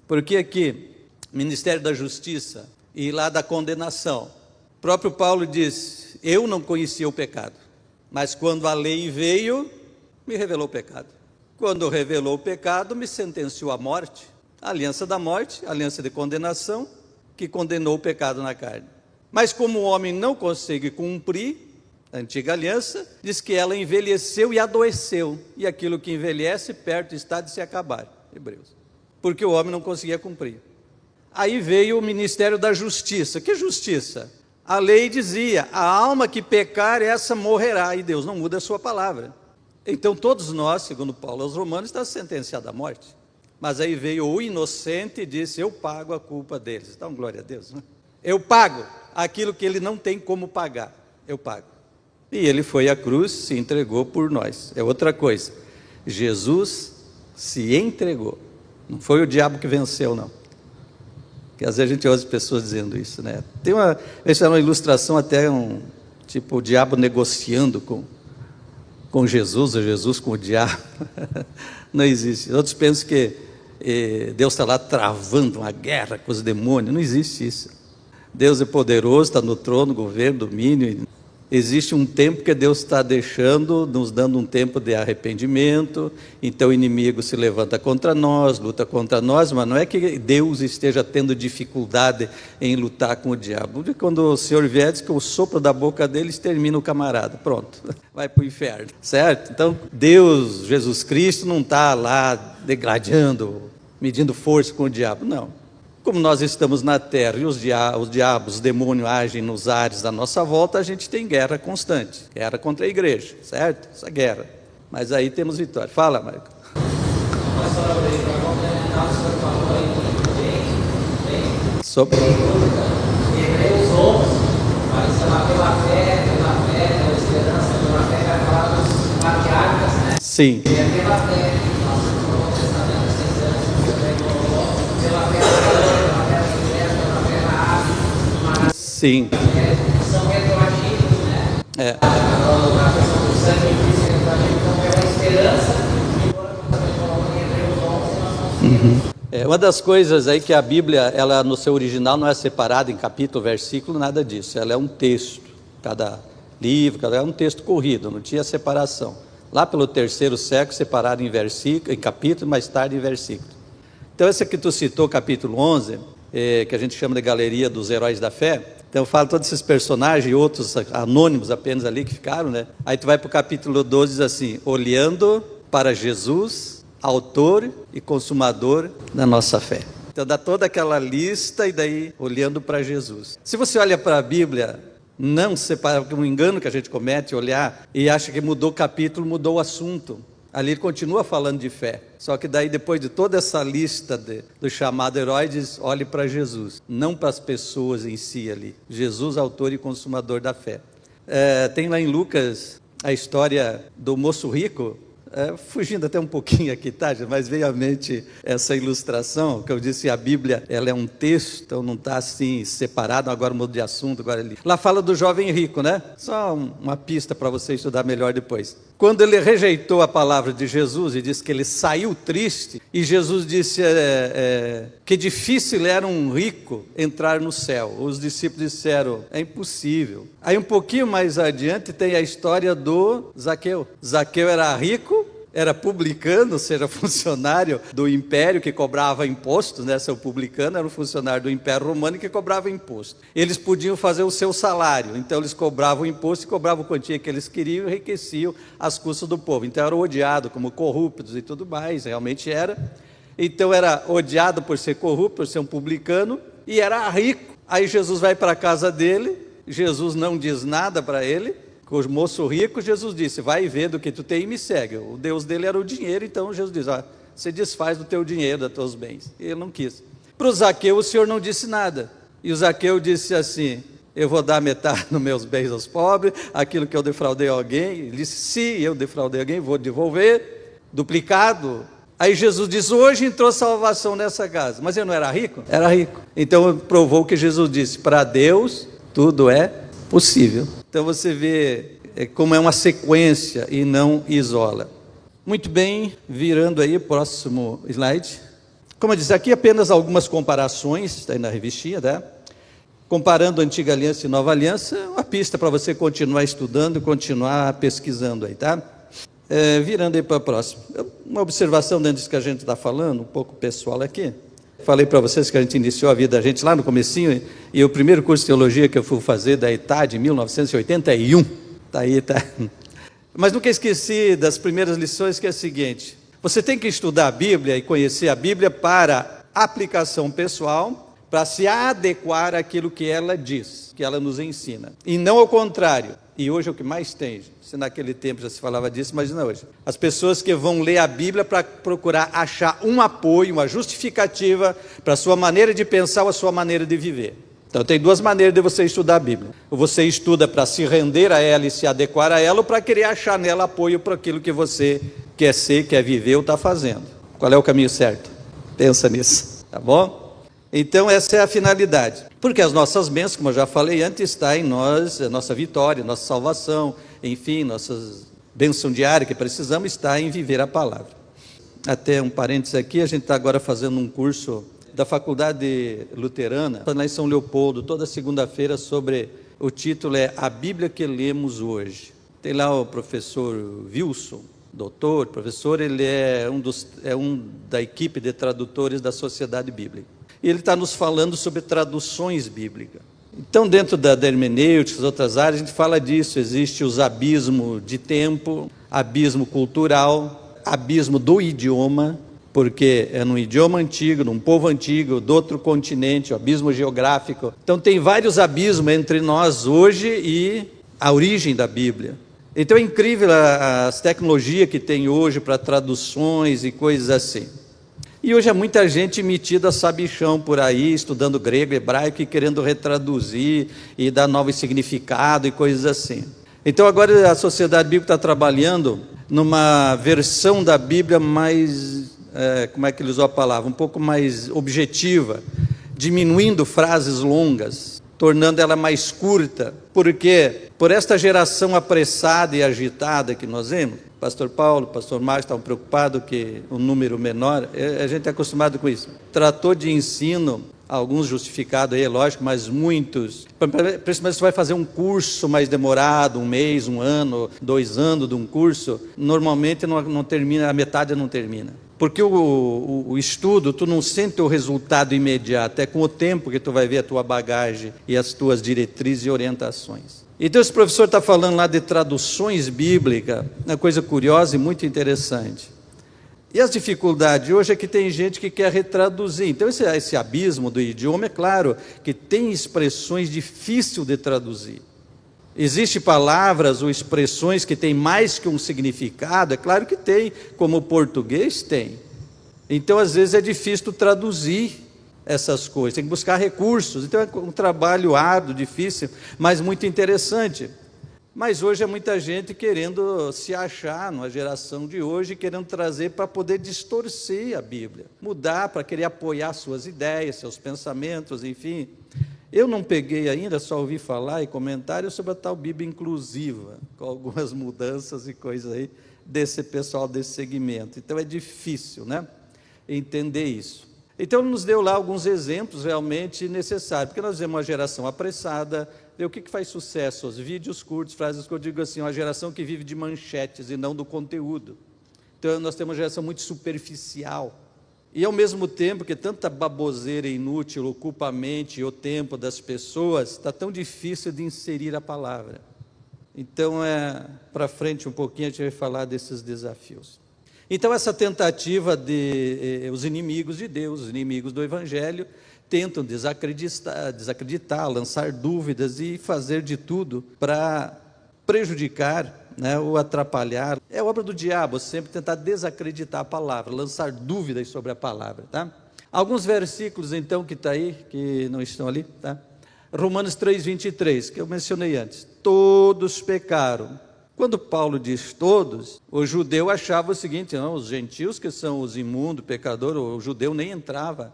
Porque aqui, Ministério da Justiça, e lá da condenação, o próprio Paulo diz, eu não conhecia o pecado, mas quando a lei veio, me revelou o pecado. Quando revelou o pecado, me sentenciou à morte, a aliança da morte, a aliança de condenação, que condenou o pecado na carne. Mas como o homem não consegue cumprir a antiga aliança, diz que ela envelheceu e adoeceu, e aquilo que envelhece perto está de se acabar, Hebreus, porque o homem não conseguia cumprir. Aí veio o Ministério da Justiça. Que justiça? A lei dizia, a alma que pecar, essa morrerá, e Deus não muda a sua palavra. Então todos nós, segundo Paulo aos Romanos, está sentenciado à morte. Mas aí veio o inocente e disse, eu pago a culpa deles. Então, glória a Deus, né? Eu pago aquilo que ele não tem como pagar, eu pago. E ele foi à cruz, se entregou por nós. É outra coisa, Jesus se entregou, não foi o diabo que venceu, não. Porque às vezes a gente ouve as pessoas dizendo isso, né? Tem uma ilustração até, tipo o diabo negociando com Jesus, ou Jesus com o diabo. Não existe. Outros pensam que Deus está lá travando uma guerra com os demônios. Não existe isso. Deus é poderoso, está no trono, governo, domínio. Existe um tempo que Deus está deixando, nos dando um tempo de arrependimento. Então o inimigo se levanta contra nós, luta contra nós, mas não é que Deus esteja tendo dificuldade em lutar com o diabo. Quando o Senhor vier, diz que o sopro da boca dele extermina o camarada, pronto, vai para o inferno, certo? Então Deus, Jesus Cristo, não está lá degradando, medindo força com o diabo, não. Como nós estamos na terra e os diabos, os demônios agem nos ares da nossa volta, a gente tem guerra constante, guerra contra a igreja, certo? Essa guerra, mas aí temos vitória. Fala, Marco. Sobre Hebreus 11, vai chamar pela fé, pela esperança, pela fé, vai falar dos patriarcas, né? Sim. E é pela fé, nós no Novo Testamento, 6 anos, pela fé, sim. São retroativos, né? É. A questão do sacrifício retroativo, então pela esperança, embora nós também falamos em Hebreus 11, nós não sabemos. Uma das coisas aí que a Bíblia, ela no seu original não é separada em capítulo, versículo, nada disso. Ela é um texto, cada livro, é um texto corrido, não tinha separação. Lá pelo 3º século, separado em versículo, em capítulo, mais tarde em versículo. Então esse que tu citou, capítulo 11, que a gente chama de Galeria dos Heróis da Fé. Então eu falo todos esses personagens e outros anônimos apenas ali que ficaram, né? Aí tu vai para o capítulo 12 diz assim, olhando para Jesus, autor e consumador da nossa fé. Então dá toda aquela lista e daí olhando para Jesus. Se você olha para a Bíblia, não separa, um engano que a gente comete, olhar e acha que mudou o capítulo, mudou o assunto. Ali ele continua falando de fé, só que daí depois de toda essa lista do chamado herói, diz, olhe para Jesus, não para as pessoas em si ali, Jesus, autor e consumador da fé. Tem lá em Lucas a história do moço rico, fugindo até um pouquinho aqui, tá? Mas veio à mente essa ilustração, que eu disse, a Bíblia, ela é um texto, então não está assim separado, agora mudo de assunto, agora ali. Lá fala do jovem rico, né? Só uma pista para você estudar melhor depois. Quando ele rejeitou a palavra de Jesus e disse que ele saiu triste, e Jesus disse que difícil era um rico entrar no céu. Os discípulos disseram, é impossível. Aí um pouquinho mais adiante tem a história do Zaqueu. Zaqueu era rico, era publicano, ou seja, funcionário do império que cobrava impostos, né? Seu publicano era um funcionário do Império Romano que cobrava imposto. Eles podiam fazer o seu salário, então eles cobravam imposto e cobravam a quantia que eles queriam e enriqueciam as custas do povo. Então era odiado como corruptos e tudo mais, realmente era. Então era odiado por ser corrupto, por ser um publicano, e era rico. Aí Jesus vai para a casa dele, Jesus não diz nada para ele. Com o moço rico, Jesus disse, vai vendo o que tu tem e me segue. O Deus dele era o dinheiro, então Jesus diz, você desfaz do teu dinheiro, dos teus bens. E ele não quis. Para o Zaqueu, o Senhor não disse nada. E o Zaqueu disse assim, eu vou dar metade dos meus bens aos pobres, aquilo que eu defraudei alguém. Ele disse, se eu defraudei alguém, vou devolver, duplicado. Aí Jesus diz, hoje entrou salvação nessa casa. Mas ele não era rico? Era rico. Então provou que Jesus disse, para Deus tudo é possível. Então você vê como é uma sequência e não isola. Muito bem, virando aí o próximo slide. Como eu disse, aqui apenas algumas comparações, está aí na revistinha, né? Comparando a Antiga Aliança e Nova Aliança, uma pista para você continuar estudando, continuar pesquisando aí, tá? Virando aí para a próxima. Uma observação dentro disso que a gente está falando, um pouco pessoal aqui. Falei para vocês que a gente iniciou a vida da gente lá no comecinho, e o primeiro curso de teologia que eu fui fazer da ETAD, em 1981, tá aí, tá? Mas nunca esqueci das primeiras lições, que é a seguinte, você tem que estudar a Bíblia e conhecer a Bíblia para aplicação pessoal, para se adequar àquilo que ela diz, que ela nos ensina, e não ao contrário. E hoje é o que mais tem, se naquele tempo já se falava disso, imagina hoje. As pessoas que vão ler a Bíblia para procurar achar um apoio, uma justificativa para a sua maneira de pensar ou a sua maneira de viver. Então tem duas maneiras de você estudar a Bíblia. Ou você estuda para se render a ela e se adequar a ela, ou para querer achar nela apoio para aquilo que você quer ser, quer viver ou está fazendo. Qual é o caminho certo? Pensa nisso, tá bom? Então essa é a finalidade, porque as nossas bênçãos, como eu já falei antes, está em nós, a nossa vitória, nossa salvação, enfim, nossas bênçãos diárias que precisamos está em viver a palavra. Até um parênteses aqui, a gente está agora fazendo um curso da Faculdade Luterana, lá em São Leopoldo, toda segunda-feira, sobre, o título é A Bíblia que Lemos Hoje. Tem lá o professor Wilson, doutor, professor, ele é um da equipe de tradutores da Sociedade Bíblica. E ele está nos falando sobre traduções bíblicas. Então, dentro da hermenêutica, das outras áreas, a gente fala disso. Existe os abismos de tempo, abismo cultural, abismo do idioma, porque é num idioma antigo, num povo antigo, do outro continente, o abismo geográfico. Então, tem vários abismos entre nós hoje e a origem da Bíblia. Então, é incrível as tecnologias que tem hoje para traduções e coisas assim. E hoje há muita gente metida sabichão por aí, estudando grego, hebraico e querendo retraduzir e dar novo significado e coisas assim. Então agora a Sociedade Bíblica está trabalhando numa versão da Bíblia mais, como é que ele usou a palavra? Um pouco mais objetiva, diminuindo frases longas, tornando ela mais curta, porque por esta geração apressada e agitada que nós vemos, pastor Paulo, pastor Marcos estavam preocupados que o número menor, a gente é acostumado com isso. Tratou de ensino, alguns justificados aí, é lógico, mas muitos, principalmente se vai fazer um curso mais demorado, um mês, um ano, 2 anos de um curso, normalmente não termina, a metade não termina. Porque o estudo, tu não sente o resultado imediato, é com o tempo que tu vai ver a tua bagagem e as tuas diretrizes e orientações. Então esse professor está falando lá de traduções bíblicas, uma coisa curiosa e muito interessante. E as dificuldades hoje é que tem gente que quer retraduzir. Então esse abismo do idioma, é claro, que tem expressões difíceis de traduzir. Existem palavras ou expressões que têm mais que um significado, é claro que tem, como o português tem. Então às vezes é difícil traduzir essas coisas, tem que buscar recursos. Então é um trabalho árduo, difícil, mas muito interessante. Mas hoje é muita gente querendo se achar numa geração de hoje, querendo trazer para poder distorcer a Bíblia, mudar para querer apoiar suas ideias, seus pensamentos, enfim. Eu não peguei ainda, só ouvi falar e comentários sobre a tal Bíblia inclusiva, com algumas mudanças e coisas aí desse pessoal desse segmento. Então é difícil, né, entender isso. Então ele nos deu lá alguns exemplos realmente necessários, porque nós vemos uma geração apressada. O que faz sucesso? Os vídeos curtos, frases que eu digo assim, uma geração que vive de manchetes e não do conteúdo. Então nós temos uma geração muito superficial. E ao mesmo tempo que tanta baboseira inútil ocupa a mente e o tempo das pessoas, está tão difícil de inserir a palavra. Então, para frente um pouquinho, a gente vai falar desses desafios. Então, essa tentativa de os inimigos de Deus, os inimigos do Evangelho, tentam desacreditar, lançar dúvidas e fazer de tudo para prejudicar, né, ou atrapalhar. É obra do diabo sempre tentar desacreditar a palavra, lançar dúvidas sobre a palavra. Tá? Alguns versículos, então, que está aí, que não estão ali, tá? Romanos 3:23, que eu mencionei antes. Todos pecaram. Quando Paulo diz todos, o judeu achava o seguinte: não, os gentios que são os imundos, pecadores, o judeu nem entrava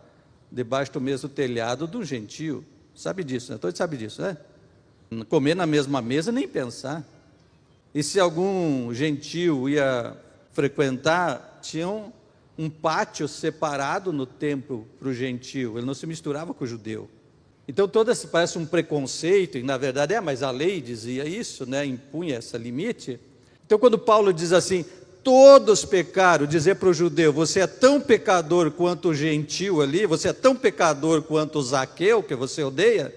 debaixo do mesmo telhado do gentio. Sabe disso, né? Todos sabem disso, né? Comer na mesma mesa, nem pensar. E se algum gentio ia frequentar, tinha um pátio separado no templo para o gentio, ele não se misturava com o judeu. Então, todo esse parece um preconceito, e na verdade mas a lei dizia isso, né? Impunha esse limite. Então, quando Paulo diz assim, todos pecaram, dizer para o judeu, você é tão pecador quanto o gentio ali, você é tão pecador quanto o Zaqueu, que você odeia,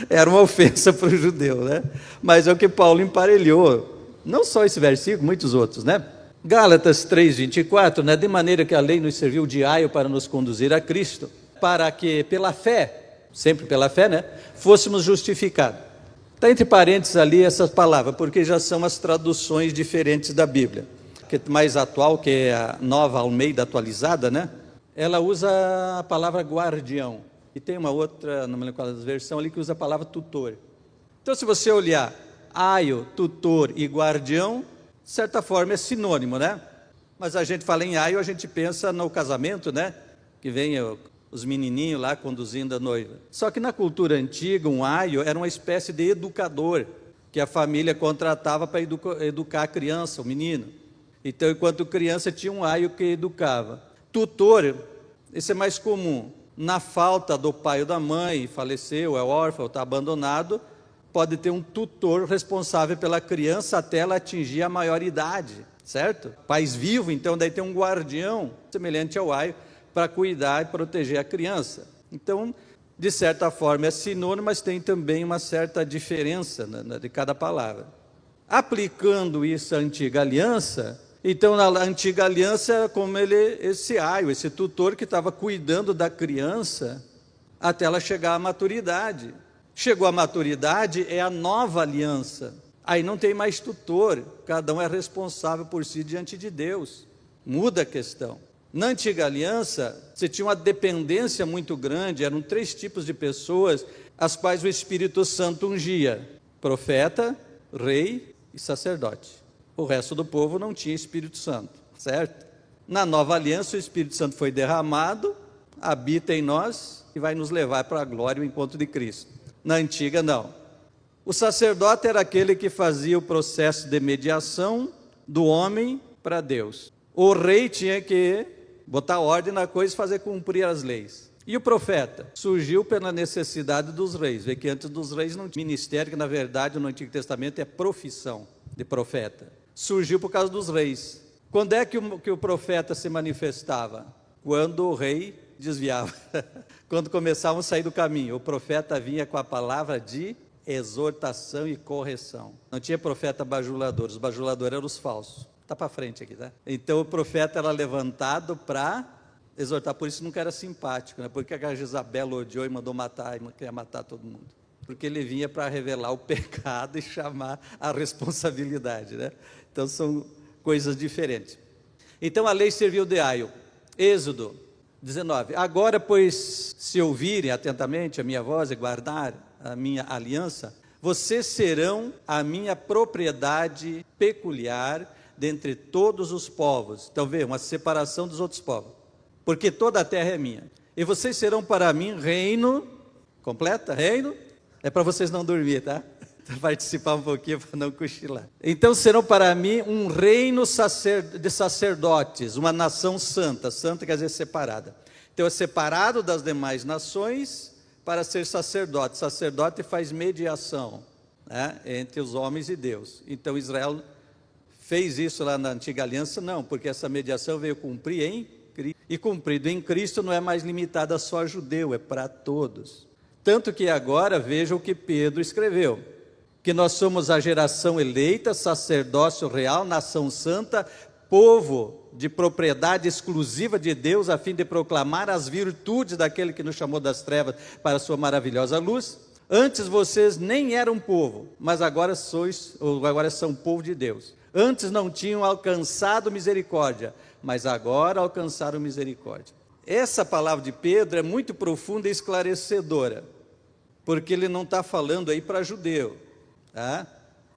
era uma ofensa para o judeu, né? Mas é o que Paulo emparelhou, não só esse versículo, muitos outros, né? Gálatas 3:24, né? De maneira que a lei nos serviu de aio para nos conduzir a Cristo, para que pela fé, sempre pela fé, né, fôssemos justificados. Está entre parênteses ali essas palavras, porque já são as traduções diferentes da Bíblia. Que mais atual, que é a Nova Almeida atualizada, né? Ela usa a palavra guardião. E tem uma outra, não me lembro qual é a versão ali, que usa a palavra tutor. Então, se você olhar aio, tutor e guardião, de certa forma é sinônimo, né? Mas a gente fala em aio, a gente pensa no casamento, né? Que vem os menininhos lá conduzindo a noiva. Só que na cultura antiga, um aio era uma espécie de educador, que a família contratava para educar a criança, o menino. Então, enquanto criança, tinha um aio que educava. Tutor, esse é mais comum. Na falta do pai ou da mãe, faleceu, é órfão, está abandonado, pode ter um tutor responsável pela criança até ela atingir a maioridade, certo? Pais vivos, então daí tem um guardião, semelhante ao aio, para cuidar e proteger a criança. Então, de certa forma é sinônimo, mas tem também uma certa diferença de cada palavra. Aplicando isso à antiga aliança, então na antiga aliança era como esse aio, esse tutor que estava cuidando da criança até ela chegar à maturidade. Chegou à maturidade, é a nova aliança. Aí não tem mais tutor, cada um é responsável por si diante de Deus. Muda a questão. Na antiga aliança, você tinha uma dependência muito grande, eram 3 tipos de pessoas, as quais o Espírito Santo ungia: profeta, rei e sacerdote. O resto do povo não tinha Espírito Santo, certo? Na nova aliança, o Espírito Santo foi derramado, habita em nós e vai nos levar para a glória, o encontro de Cristo. Na antiga, não. O sacerdote era aquele que fazia o processo de mediação do homem para Deus. O rei tinha que botar ordem na coisa e fazer cumprir as leis. E o profeta? Surgiu pela necessidade dos reis. Vê que antes dos reis não tinha ministério, que na verdade no Antigo Testamento é profissão de profeta. Surgiu por causa dos reis. Quando é que o profeta se manifestava? Quando o rei desviava. Quando começavam a sair do caminho, o profeta vinha com a palavra de exortação e correção. Não tinha profeta bajulador, os bajuladores eram os falsos. Está para frente aqui, tá? Então o profeta era levantado para exortar, por isso nunca era simpático, né? Porque a Jezabel odiou e mandou matar, e queria matar todo mundo. Porque ele vinha para revelar o pecado e chamar a responsabilidade, né? Então são coisas diferentes. Então a lei serviu de aio. Êxodo 19. Agora, pois, se ouvirem atentamente a minha voz e guardar a minha aliança, vocês serão a minha propriedade peculiar dentre todos os povos. Então, vê, uma separação dos outros povos. Porque toda a terra é minha. E vocês serão para mim reino, completa, reino, é para vocês não dormir, tá? Participar um pouquinho para não cochilar. Então serão para mim um reino de sacerdotes, uma nação santa. Santa quer dizer separada. Então é separado das demais nações para ser sacerdote. Sacerdote faz mediação, né, entre os homens e Deus. Então Israel fez isso lá na antiga aliança? Não, porque essa mediação veio cumprir em Cristo. E cumprido em Cristo não é mais limitada só a judeu, é para todos. Tanto que agora veja o que Pedro escreveu, que nós somos a geração eleita, sacerdócio real, nação santa, povo de propriedade exclusiva de Deus, a fim de proclamar as virtudes daquele que nos chamou das trevas para a sua maravilhosa luz. Antes vocês nem eram povo, mas agora são povo de Deus. Antes não tinham alcançado misericórdia, mas agora alcançaram misericórdia. Essa palavra de Pedro é muito profunda e esclarecedora, porque ele não está falando aí para judeu, tá?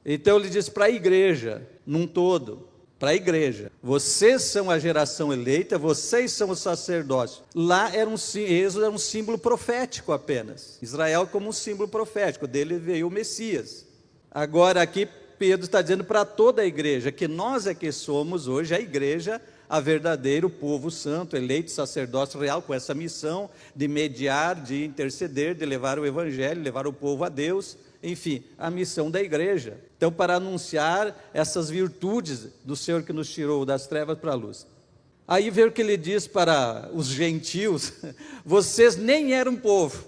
Então ele diz para a igreja, num todo, para a igreja. Vocês são a geração eleita, vocês são o sacerdócio. Lá Êxodo era um símbolo profético apenas. Israel como um símbolo profético, dele veio o Messias. Agora aqui Pedro está dizendo para toda a igreja, que nós é que somos hoje a igreja, a verdadeiro povo santo, eleito sacerdócio real, com essa missão de mediar, de interceder, de levar o evangelho, levar o povo a Deus, enfim, a missão da igreja. Então, para anunciar essas virtudes do Senhor que nos tirou das trevas para a luz. Aí vê o que ele diz para os gentios: vocês nem eram povo,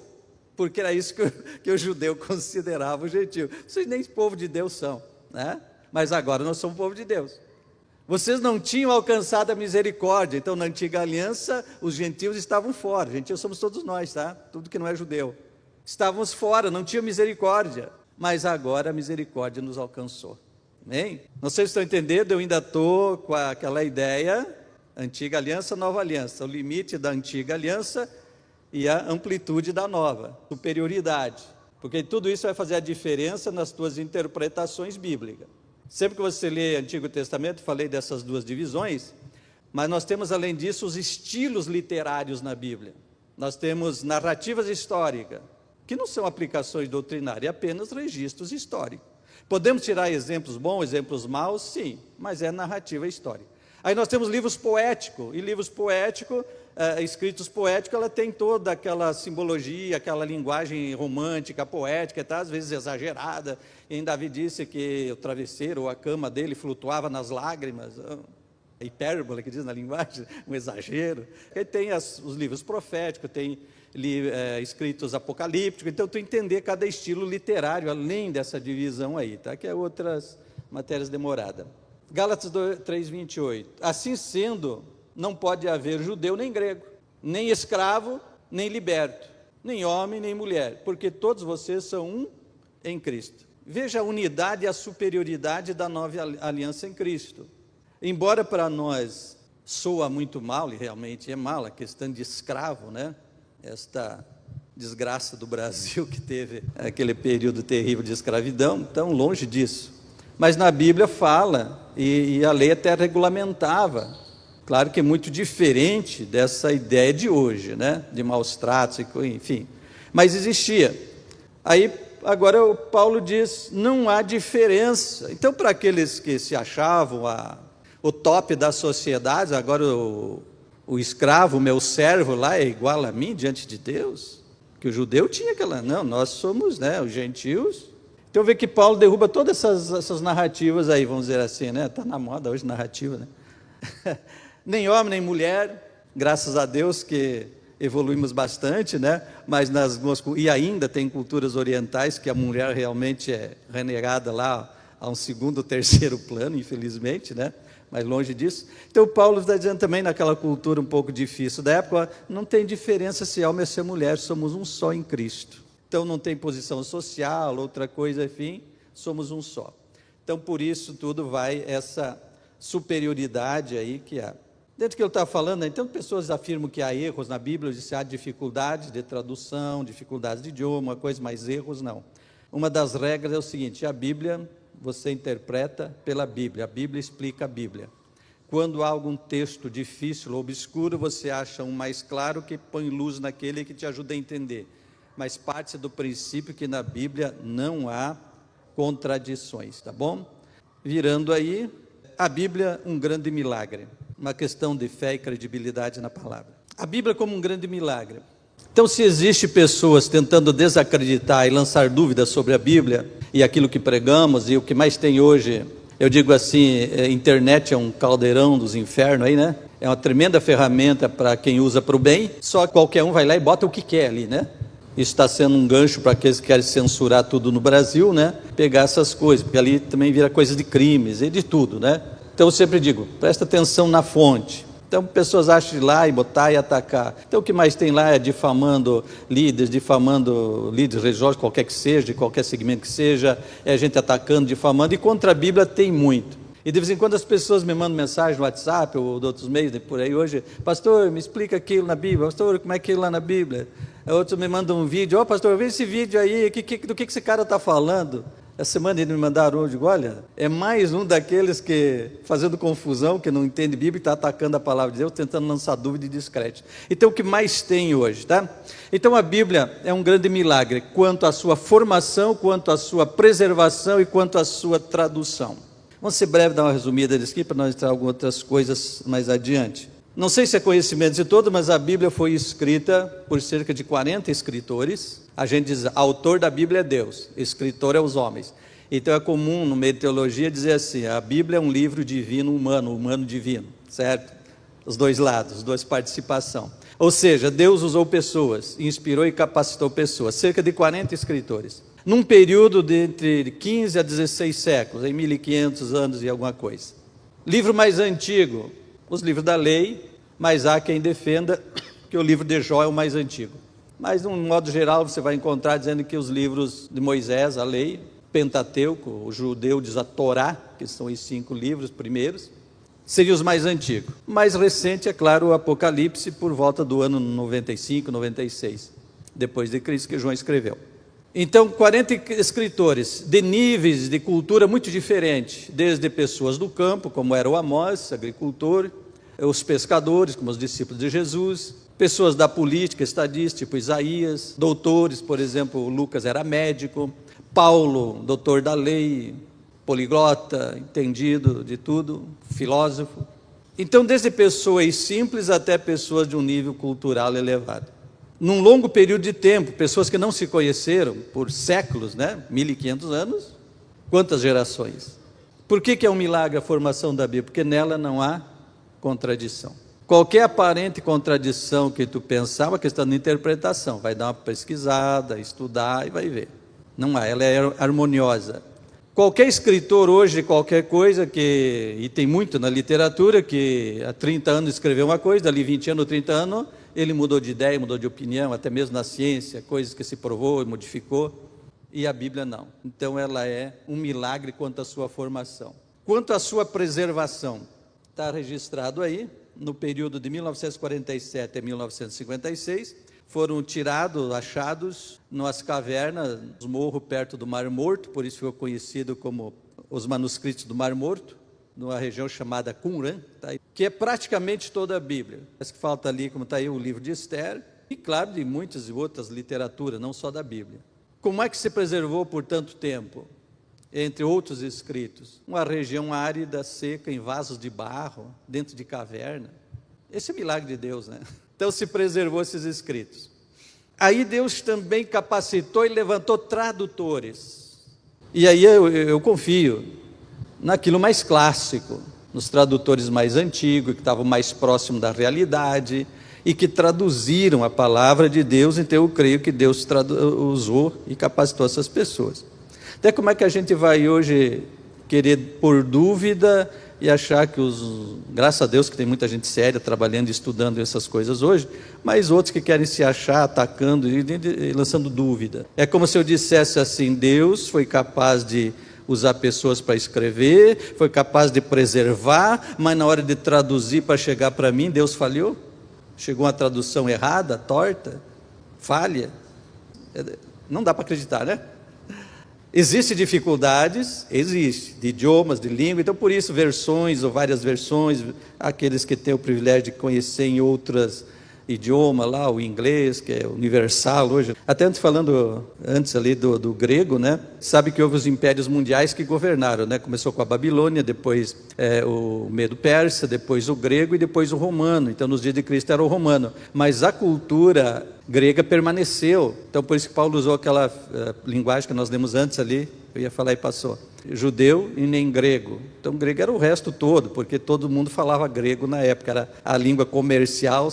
porque era isso que o judeu considerava o gentio. Vocês nem povo de Deus são, né? Mas agora nós somos povo de Deus. Vocês não tinham alcançado a misericórdia. Então, na antiga aliança, os gentios estavam fora. Gentios somos todos nós, tá? Tudo que não é judeu. Estávamos fora, não tinha misericórdia. Mas agora a misericórdia nos alcançou. Amém? Não sei se estão entendendo, eu ainda estou com aquela ideia, antiga aliança, nova aliança. O limite da antiga aliança e a amplitude da nova. Superioridade. Porque tudo isso vai fazer a diferença nas tuas interpretações bíblicas. Sempre que você lê Antigo Testamento, falei dessas duas divisões, mas nós temos, além disso, os estilos literários na Bíblia. Nós temos narrativas históricas, que não são aplicações doutrinárias, é apenas registros históricos. Podemos tirar exemplos bons, exemplos maus? Sim, mas é narrativa histórica. Aí nós temos livros poéticos, e livros poéticos, escritos poéticos, ela tem toda aquela simbologia, aquela linguagem romântica, poética, tá? Às vezes exagerada. E Davi disse que o travesseiro ou a cama dele flutuava nas lágrimas, hipérbole que diz na linguagem, um exagero. Aí tem os livros proféticos, tem escritos apocalípticos. Então tu entender cada estilo literário, além dessa divisão aí, tá? Que é outras matérias demoradas. Gálatas 3:28. Assim sendo, não pode haver judeu nem grego, nem escravo, nem liberto, nem homem, nem mulher, porque todos vocês são um em Cristo. Veja a unidade e a superioridade da nova aliança em Cristo. Embora para nós soa muito mal, e realmente é mal, a questão de escravo, né? Esta desgraça do Brasil que teve aquele período terrível de escravidão, tão longe disso. Mas na Bíblia fala, e a lei até regulamentava. Claro que é muito diferente dessa ideia de hoje, né? De maus tratos, enfim. Mas existia. Aí, agora o Paulo diz, não há diferença. Então, para aqueles que se achavam o top da sociedade, agora o escravo, o meu servo lá é igual a mim diante de Deus? Que o judeu tinha aquela... Não, nós somos, né, os gentios. Então, vê que Paulo derruba todas essas narrativas aí, vamos dizer assim, né? Está na moda hoje narrativa, né? Nem homem, nem mulher, graças a Deus que evoluímos bastante, né? Mas e ainda tem culturas orientais que a mulher realmente é renegada lá a um segundo, terceiro plano, infelizmente, né? Mas longe disso. Então Paulo está dizendo também naquela cultura um pouco difícil da época, não tem diferença se homem ou se mulher, somos um só em Cristo. Então não tem posição social, outra coisa, enfim, somos um só. Então por isso tudo vai essa superioridade aí que há. Dentro do que ele está falando, então pessoas afirmam que há erros na Bíblia, há dificuldades de tradução, dificuldades de idioma, coisa, mas erros não. uma das regras é o seguinte: a Bíblia você interpreta pela Bíblia, a Bíblia explica a Bíblia. Quando há algum texto difícil ou obscuro, você acha um mais claro que põe luz naquele que te ajuda a entender. Mas parte do princípio que na Bíblia não há contradições, tá bom? Virando aí, a Bíblia, um grande milagre, uma questão de fé e credibilidade na palavra. A Bíblia como um grande milagre. Então, se existe pessoas tentando desacreditar e lançar dúvidas sobre a Bíblia e aquilo que pregamos, e o que mais tem hoje, eu digo assim, internet é um caldeirão dos infernos aí, né? É uma tremenda ferramenta para quem usa para o bem, só qualquer um vai lá e bota o que quer ali, né? Isso está sendo um gancho para aqueles que querem censurar tudo no Brasil, né? Pegar essas coisas, porque ali também vira coisa de crimes e de tudo, né? Então eu sempre digo, presta atenção na fonte. Então pessoas acham de ir lá e botar e atacar. Então o que mais tem lá é difamando líderes religiosos, qualquer que seja, de qualquer segmento que seja, é gente atacando, difamando, e contra a Bíblia tem muito. E de vez em quando as pessoas me mandam mensagem no WhatsApp ou de outros meios, por aí hoje: pastor, me explica aquilo na Bíblia, pastor, como é aquilo lá na Bíblia? Outros me mandam um vídeo: pastor, vê esse vídeo aí, do que esse cara está falando? Essa semana eles me mandaram hoje, olha, é mais um daqueles que, fazendo confusão, que não entende Bíblia, está atacando a palavra de Deus, tentando lançar dúvida e descrédito. Então o que mais tem hoje, tá? Então a Bíblia é um grande milagre, quanto à sua formação, quanto à sua preservação e quanto à sua tradução. Vamos ser breve, dar uma resumida disso aqui, para nós entrar em algumas outras coisas mais adiante. Não sei se é conhecimento de todos, mas a Bíblia foi escrita por cerca de 40 escritores. A gente diz, autor da Bíblia é Deus, escritor é os homens. Então é comum no meio de teologia dizer assim, a Bíblia é um livro divino humano, humano divino, certo? Os dois lados, as duas participações. Ou seja, Deus usou pessoas, inspirou e capacitou pessoas, cerca de 40 escritores. Num período de entre 15 a 16 séculos, em 1500 anos e alguma coisa. Livro mais antigo, os livros da lei, mas há quem defenda que o livro de Jó é o mais antigo. Mas, de um modo geral, você vai encontrar dizendo que os livros de Moisés, a lei, Pentateuco, o judeu diz a Torá, que são os 5 livros primeiros, seriam os mais antigos. Mais recente, é claro, o Apocalipse, por volta do ano 95, 96, depois de Cristo, que João escreveu. Então, 40 escritores de níveis de cultura muito diferentes, desde pessoas do campo, como era o Amós, agricultor, os pescadores, como os discípulos de Jesus, pessoas da política, estadista, tipo Isaías, doutores, por exemplo, Lucas era médico, Paulo, doutor da lei, poliglota, entendido de tudo, filósofo. Então, desde pessoas simples até pessoas de um nível cultural elevado. Num longo período de tempo, pessoas que não se conheceram por séculos, né? 1500 anos, quantas gerações? Por que é um milagre a formação da Bíblia? Porque nela não há contradição. Qualquer aparente contradição que tu pensar, é uma questão de interpretação, vai dar uma pesquisada, estudar e vai ver. Não há, ela é harmoniosa. Qualquer escritor hoje, qualquer coisa e tem muito na literatura, que há 30 anos escreveu uma coisa, dali 20 anos, 30 anos, ele mudou de ideia, mudou de opinião, até mesmo na ciência, coisas que se provou e modificou, e a Bíblia não. Então ela é um milagre quanto à sua formação. Quanto à sua preservação, está registrado aí, no período de 1947 a 1956, foram achados nas cavernas, nos morros perto do Mar Morto, por isso ficou conhecido como os manuscritos do Mar Morto, numa região chamada Qumran, tá aí, que é praticamente toda a Bíblia. Mas que falta ali, como está aí o livro de Esther, e claro, de muitas outras literaturas, não só da Bíblia. Como é que se preservou por tanto tempo? Entre outros escritos, uma região árida, seca, em vasos de barro, dentro de caverna. Esse é milagre de Deus, né? Então se preservou esses escritos. Aí Deus também capacitou e levantou tradutores. E aí eu confio naquilo mais clássico, nos tradutores mais antigos, que estavam mais próximos da realidade e que traduziram a palavra de Deus. Então eu creio que Deus usou e capacitou essas pessoas. Até como é que a gente vai hoje querer pôr dúvida e achar que graças a Deus que tem muita gente séria trabalhando e estudando essas coisas hoje, mas outros que querem se achar atacando e lançando dúvida. É como se eu dissesse assim, Deus foi capaz de usar pessoas para escrever, foi capaz de preservar, mas na hora de traduzir para chegar para mim, Deus falhou? Chegou uma tradução errada, torta, falha? Não dá para acreditar, né? Existem dificuldades? Existe, de idiomas, de língua, então por isso versões ou várias versões, aqueles que têm o privilégio de conhecer em outros idiomas lá, o inglês, que é universal hoje. Até falando antes ali do grego, né? Sabe que houve os impérios mundiais que governaram, né? Começou com a Babilônia, depois o Medo-Persa, depois o grego e depois o romano. Então nos dias de Cristo era o romano, mas a cultura grega permaneceu. Então por isso que Paulo usou aquela linguagem que nós lemos antes ali, eu ia falar e passou, judeu e nem grego. Então grego era o resto todo, porque todo mundo falava grego na época, era a língua comercial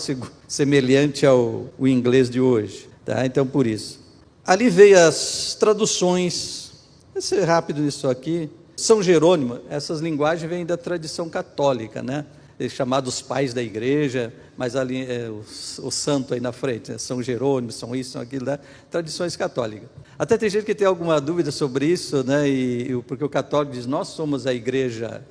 semelhante ao inglês de hoje, tá? Então por isso ali veio as traduções. Vou ser rápido nisso aqui. São Jerônimo, essas linguagens vêm da tradição católica, né? Chamados pais da igreja, mas ali o santo aí na frente, né? São Jerônimo, são isso, são aquilo, né? Tradições católicas. Até tem gente que tem alguma dúvida sobre isso, né? Porque o católico diz, nós somos a igreja,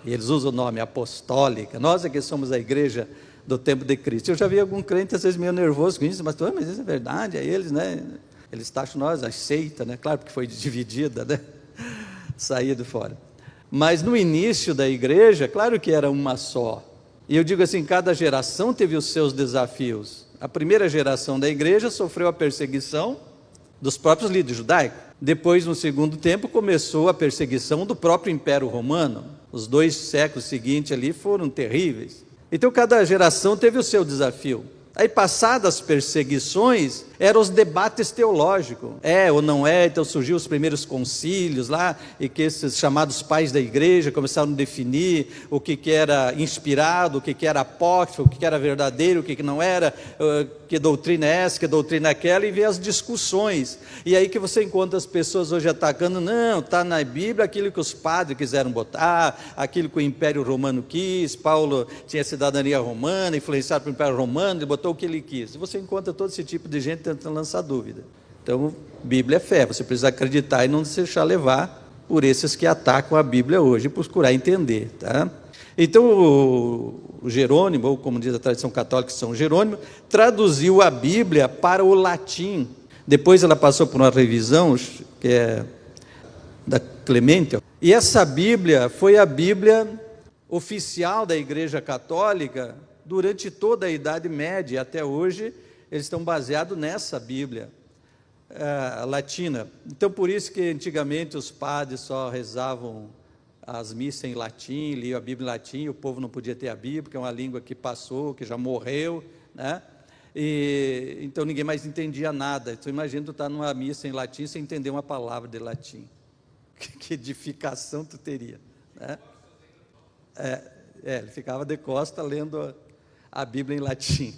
e eles usam o nome apostólica, nós é que somos a igreja do tempo de Cristo. Eu já vi algum crente às vezes meio nervoso com isso, mas isso é verdade, é eles, né? Eles taxam nós, a seita, né? Claro, porque foi dividida, né? Saído fora. Mas no início da igreja, claro que era uma só. E eu digo assim, cada geração teve os seus desafios. A primeira geração da igreja sofreu a perseguição dos próprios líderes judaicos. Depois, no segundo tempo, começou a perseguição do próprio Império Romano. Os 2 séculos seguintes ali foram terríveis. Então cada geração teve o seu desafio. Aí, passadas as perseguições, eram os debates teológicos, ou não é. Então surgiu os primeiros concílios lá, e que esses chamados pais da igreja começaram a definir o que era inspirado, o que era apócrifo, o que era verdadeiro, o que não era, que doutrina é essa, que doutrina é aquela, e ver as discussões. E aí que você encontra as pessoas hoje atacando, não, está na Bíblia aquilo que os padres quiseram botar, aquilo que o Império Romano quis, Paulo tinha cidadania romana, influenciado pelo Império Romano, ele botou o que ele quis. E você encontra todo esse tipo de gente tentando lançar dúvida. Então, Bíblia é fé, você precisa acreditar e não se deixar levar por esses que atacam a Bíblia hoje, e procurar entender, tá? Então, o Jerônimo, ou como diz a tradição católica, São Jerônimo, traduziu a Bíblia para o latim. Depois ela passou por uma revisão, que é da Clemente, e essa Bíblia foi a Bíblia oficial da Igreja Católica durante toda a Idade Média. Até hoje, eles estão baseados nessa Bíblia latina. Então, por isso que antigamente os padres só rezavam as missas em latim, liam a Bíblia em latim, o povo não podia ter a Bíblia, que é uma língua que passou, que já morreu, né? E então ninguém mais entendia nada. Então imagina tu estar numa missa em latim sem entender uma palavra de latim. Que edificação tu teria, né? Ele ficava de costa lendo a Bíblia em latim.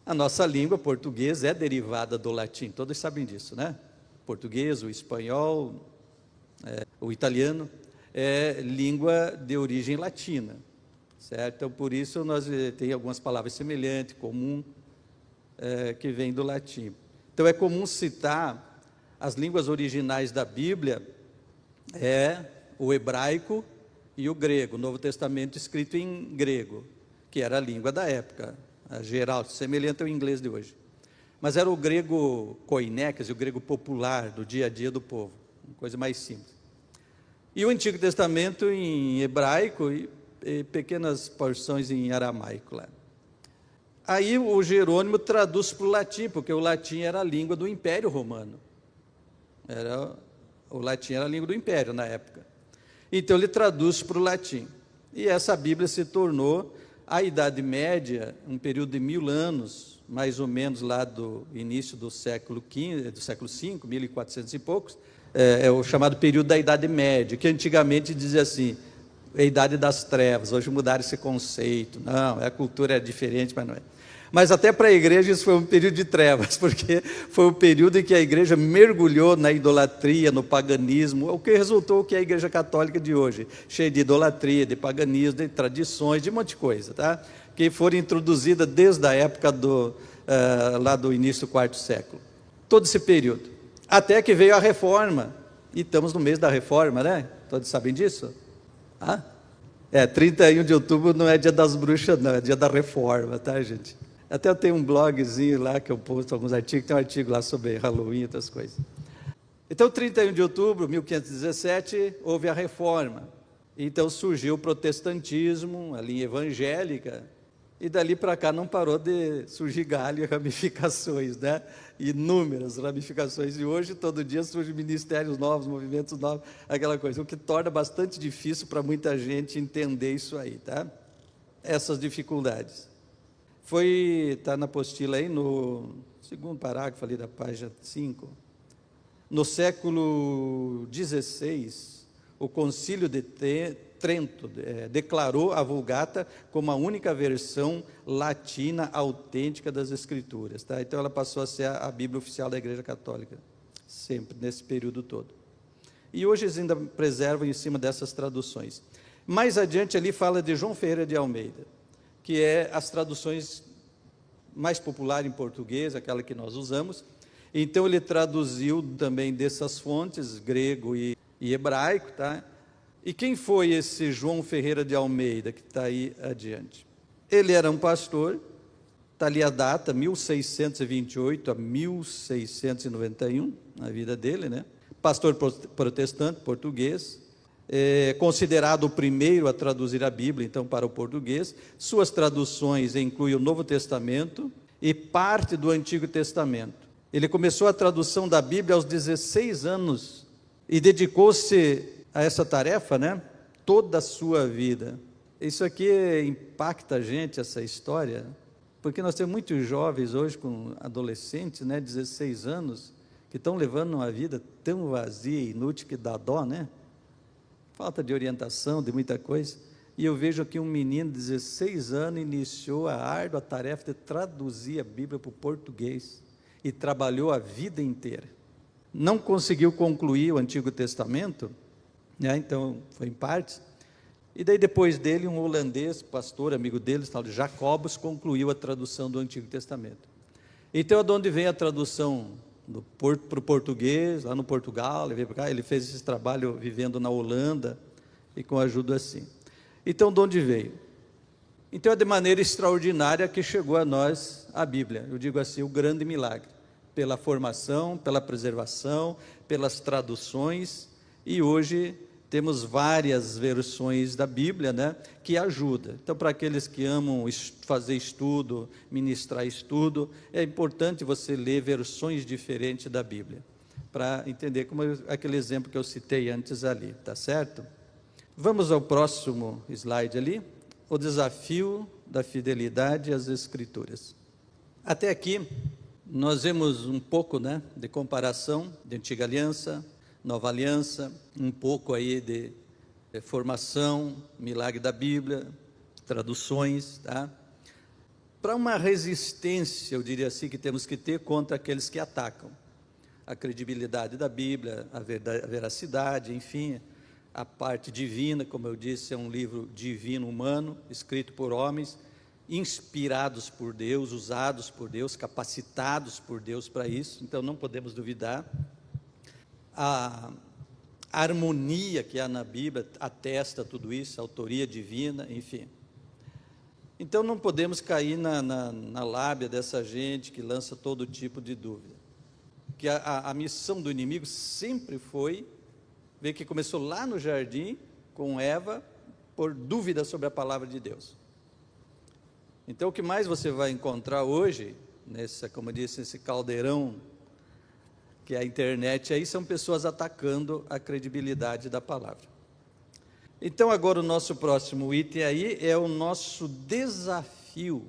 A nossa língua, português, é derivada do latim, todos sabem disso, né? O português, o espanhol, o italiano, é língua de origem latina, certo? Então, por isso, nós tem algumas palavras semelhantes, comum, que vêm do latim. Então, é comum citar as línguas originais da Bíblia, o hebraico e o grego, o Novo Testamento escrito em grego, que era a língua da época, a geral, semelhante ao inglês de hoje. Mas era o grego koiné, quer dizer, o grego popular, do dia a dia do povo, uma coisa mais simples. E o Antigo Testamento em hebraico e pequenas porções em aramaico lá. Aí o Jerônimo traduz para o latim, porque o latim era a língua do Império Romano. O latim era a língua do Império na época. Então ele traduz para o latim. E essa Bíblia se tornou, a Idade Média, um período de 1000 anos, mais ou menos lá do início do século V, 1400 e poucos, é o chamado período da Idade Média, que antigamente dizia assim, é a Idade das Trevas. Hoje mudaram esse conceito, não, a cultura é diferente, mas não é. Mas até para a igreja isso foi um período de trevas, porque foi o período em que a igreja mergulhou na idolatria, no paganismo, o que resultou que é a igreja católica de hoje, cheia de idolatria, de paganismo, de tradições, de um monte de coisa, tá? Que foram introduzidas desde a época lá do início do quarto século. Todo esse período. Até que veio a reforma, e estamos no mês da reforma, né? Todos sabem disso? 31 de outubro não é dia das bruxas, não, é dia da reforma, tá, gente? Até eu tenho um blogzinho lá que eu posto alguns artigos, tem um artigo lá sobre Halloween e outras coisas. Então, 31 de outubro de 1517, houve a reforma. Então surgiu o protestantismo, a linha evangélica, e dali para cá não parou de surgir galho e ramificações, né? Inúmeras ramificações, e hoje todo dia surgem ministérios novos, movimentos novos, aquela coisa, o que torna bastante difícil para muita gente entender isso aí, tá? Essas dificuldades. Está na apostila aí, no segundo parágrafo ali da página 5, no século XVI, o Concílio de Trento declarou a Vulgata como a única versão latina autêntica das Escrituras, tá? Então ela passou a ser a Bíblia oficial da Igreja Católica, sempre nesse período todo. E hoje eles ainda preservam em cima dessas traduções. Mais adiante ali fala de João Ferreira de Almeida, que é as traduções mais populares em português, aquela que nós usamos. Então ele traduziu também dessas fontes, grego e hebraico, tá? E quem foi esse João Ferreira de Almeida, que está aí adiante? Ele era um pastor, está ali a data, 1628 a 1691, na vida dele, né? Pastor protestante, português, considerado o primeiro a traduzir a Bíblia, então, para o português. Suas traduções incluem o Novo Testamento e parte do Antigo Testamento. Ele começou a tradução da Bíblia aos 16 anos e dedicou-se a essa tarefa, né? Toda a sua vida. Isso aqui impacta a gente, essa história, porque nós temos muitos jovens hoje, com adolescentes, né, 16 anos, que estão levando uma vida tão vazia e inútil que dá dó, né? Falta de orientação, de muita coisa. E eu vejo aqui um menino de 16 anos iniciou a árdua tarefa de traduzir a Bíblia para o português e trabalhou a vida inteira. Não conseguiu concluir o Antigo Testamento, né? Então foi em partes. E daí depois dele um holandês, pastor, amigo dele, tal de Jacobus, concluiu a tradução do Antigo Testamento. Então, de onde vem a tradução para o português, lá no Portugal, ele veio para cá, ele fez esse trabalho vivendo na Holanda, e com ajuda assim. Então, de onde veio? Então, é de maneira extraordinária que chegou a nós a Bíblia, eu digo assim, o grande milagre, pela formação, pela preservação, pelas traduções, e hoje temos várias versões da Bíblia, né, que ajudam. Então, para aqueles que amam fazer estudo, ministrar estudo, é importante você ler versões diferentes da Bíblia, para entender, como aquele exemplo que eu citei antes ali, tá certo? Vamos ao próximo slide ali, o desafio da fidelidade às Escrituras. Até aqui, nós vemos um pouco, né, de comparação de Antiga Aliança, Nova Aliança, um pouco aí de formação, milagre da Bíblia, traduções, tá? Para uma resistência, eu diria assim, que temos que ter contra aqueles que atacam a credibilidade da Bíblia, a veracidade, enfim, a parte divina, como eu disse, é um livro divino humano, escrito por homens, inspirados por Deus, usados por Deus, capacitados por Deus para isso, então não podemos duvidar. A harmonia que há na Bíblia atesta tudo isso, a autoria divina, enfim. Então não podemos cair na lábia dessa gente que lança todo tipo de dúvida. Que a missão do inimigo sempre foi, ver que começou lá no jardim, com Eva, por dúvida sobre a palavra de Deus. Então o que mais você vai encontrar hoje, como eu disse, nesse caldeirão, que é a internet, aí são pessoas atacando a credibilidade da palavra. Então agora o nosso próximo item aí é o nosso desafio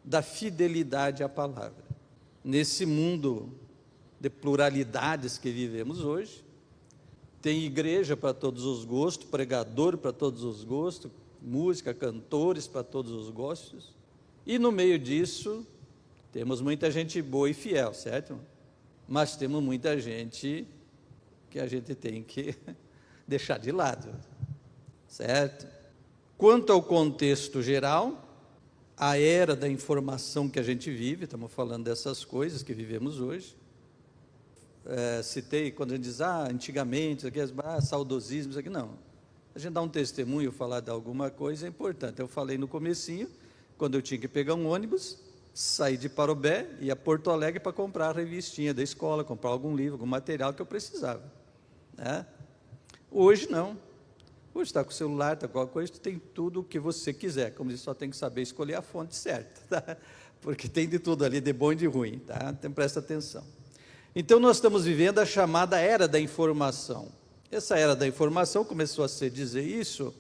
da fidelidade à palavra. Nesse mundo de pluralidades que vivemos hoje, tem igreja para todos os gostos, pregador para todos os gostos, música, cantores para todos os gostos, e no meio disso temos muita gente boa e fiel, certo? Mas temos muita gente que a gente tem que deixar de lado, certo? Quanto ao contexto geral, a era da informação que a gente vive, estamos falando dessas coisas que vivemos hoje, citei quando a gente diz, antigamente, saudosismo, isso aqui, não. A gente dá um testemunho, falar de alguma coisa é importante. Eu falei no comecinho, quando eu tinha que pegar um ônibus, sair de Parobé, ia a Porto Alegre para comprar a revistinha da escola, comprar algum livro, algum material que eu precisava, né? Hoje não. Hoje está com o celular, está com qualquer coisa, tu tem tudo o que você quiser. Como disse, só tem que saber escolher a fonte certa, tá? Porque tem de tudo ali, de bom e de ruim, tá? Então presta atenção. Então nós estamos vivendo a chamada era da informação. Essa era da informação começou a se dizer isso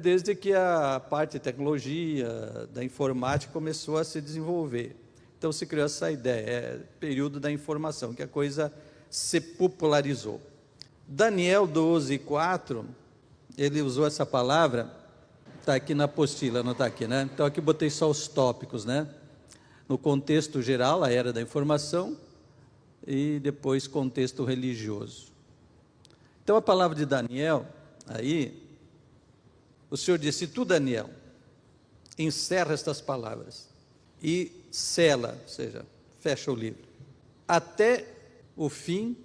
desde que a parte de tecnologia, da informática começou a se desenvolver. Então se criou essa ideia, período da informação, que a coisa se popularizou. Daniel 12:4, ele usou essa palavra, está aqui na apostila, não está aqui, né? Então aqui botei só os tópicos, né? No contexto geral, a era da informação, e depois contexto religioso. Então a palavra de Daniel, aí, o Senhor disse: tu, Daniel, encerra estas palavras e sela, ou seja, fecha o livro, até o fim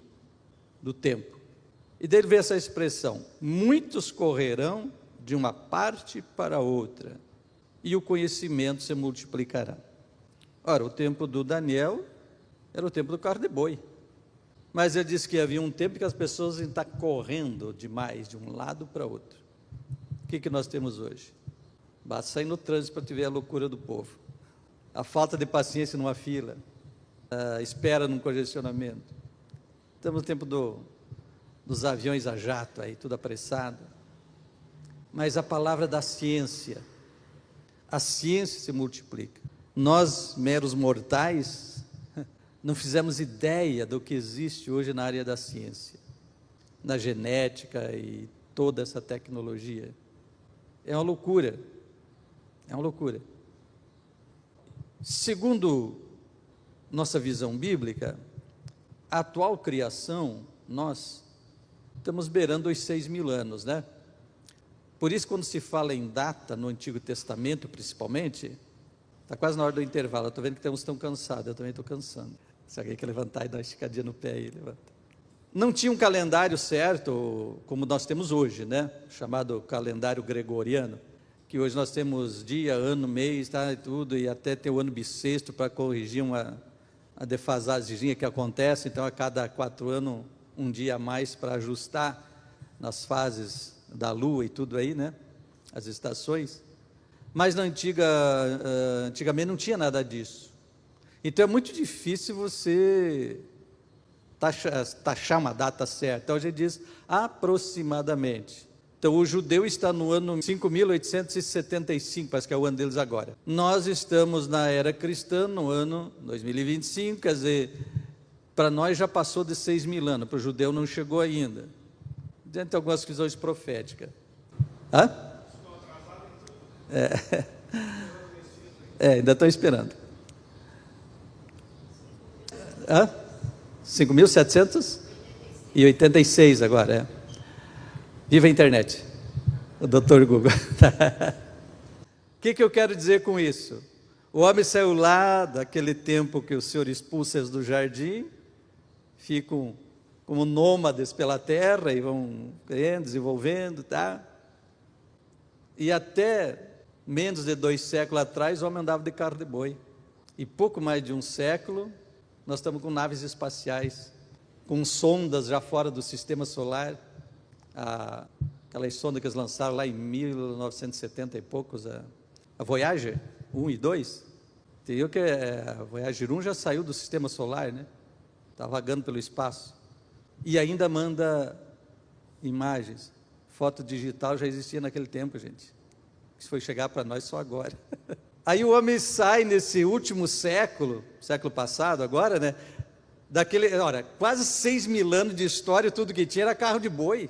do tempo. E dele vem essa expressão: muitos correrão de uma parte para outra, e o conhecimento se multiplicará. Ora, o tempo do Daniel era o tempo do carro de boi, mas ele disse que havia um tempo que as pessoas estão correndo demais de um lado para outro. O que nós temos hoje? Basta sair no trânsito para te ver a loucura do povo, a falta de paciência numa fila, a espera num congestionamento. Estamos no tempo dos aviões a jato, aí tudo apressado. Mas a palavra da ciência, a ciência se multiplica. Nós, meros mortais, não fizemos ideia do que existe hoje na área da ciência, na genética e toda essa tecnologia. É uma loucura, é uma loucura. Segundo nossa visão bíblica, a atual criação, nós estamos beirando os 6.000 anos, né? Por isso, quando se fala em data, no Antigo Testamento principalmente, está quase na hora do intervalo. Eu estou vendo que tem uns que estão cansados, eu também estou cansando. Se alguém quer levantar e dar uma esticadinha no pé aí, levanta. Não tinha um calendário certo, como nós temos hoje, né? Chamado calendário gregoriano, que hoje nós temos dia, ano, mês, tá, e tudo, e até tem o ano bissexto para corrigir a defasagem que acontece. Então, a cada 4 anos, um dia a mais para ajustar nas fases da lua e tudo aí, né? As estações. Mas antigamente não tinha nada disso. Então é muito difícil você taxar uma data certa. Então a gente diz aproximadamente. Então o judeu está no ano 5.875, parece que é o ano deles agora. Nós estamos na era cristã no ano 2025, quer dizer, para nós já passou de 6.000 anos, para o judeu não chegou ainda. Dentro de algumas visões proféticas. Hã? Ainda estou esperando. 5.786 agora, Viva a internet, o doutor Google. O que eu quero dizer com isso? O homem saiu lá daquele tempo que o Senhor expulsa eles do jardim, ficam como nômades pela terra e vão desenvolvendo, tá? E até menos de 2 séculos atrás, o homem andava de carro de boi. E pouco mais de 1 século, nós estamos com naves espaciais, com sondas já fora do sistema solar. Aquelas sondas que eles lançaram lá em 1970 e poucos, a Voyager 1 e 2. Entendeu que a Voyager 1 já saiu do sistema solar, né? Está vagando pelo espaço. E ainda manda imagens. Foto digital já existia naquele tempo, gente. Isso foi chegar para nós só agora. Aí o homem sai nesse último século passado agora, né? Quase 6.000 anos de história, tudo que tinha era carro de boi.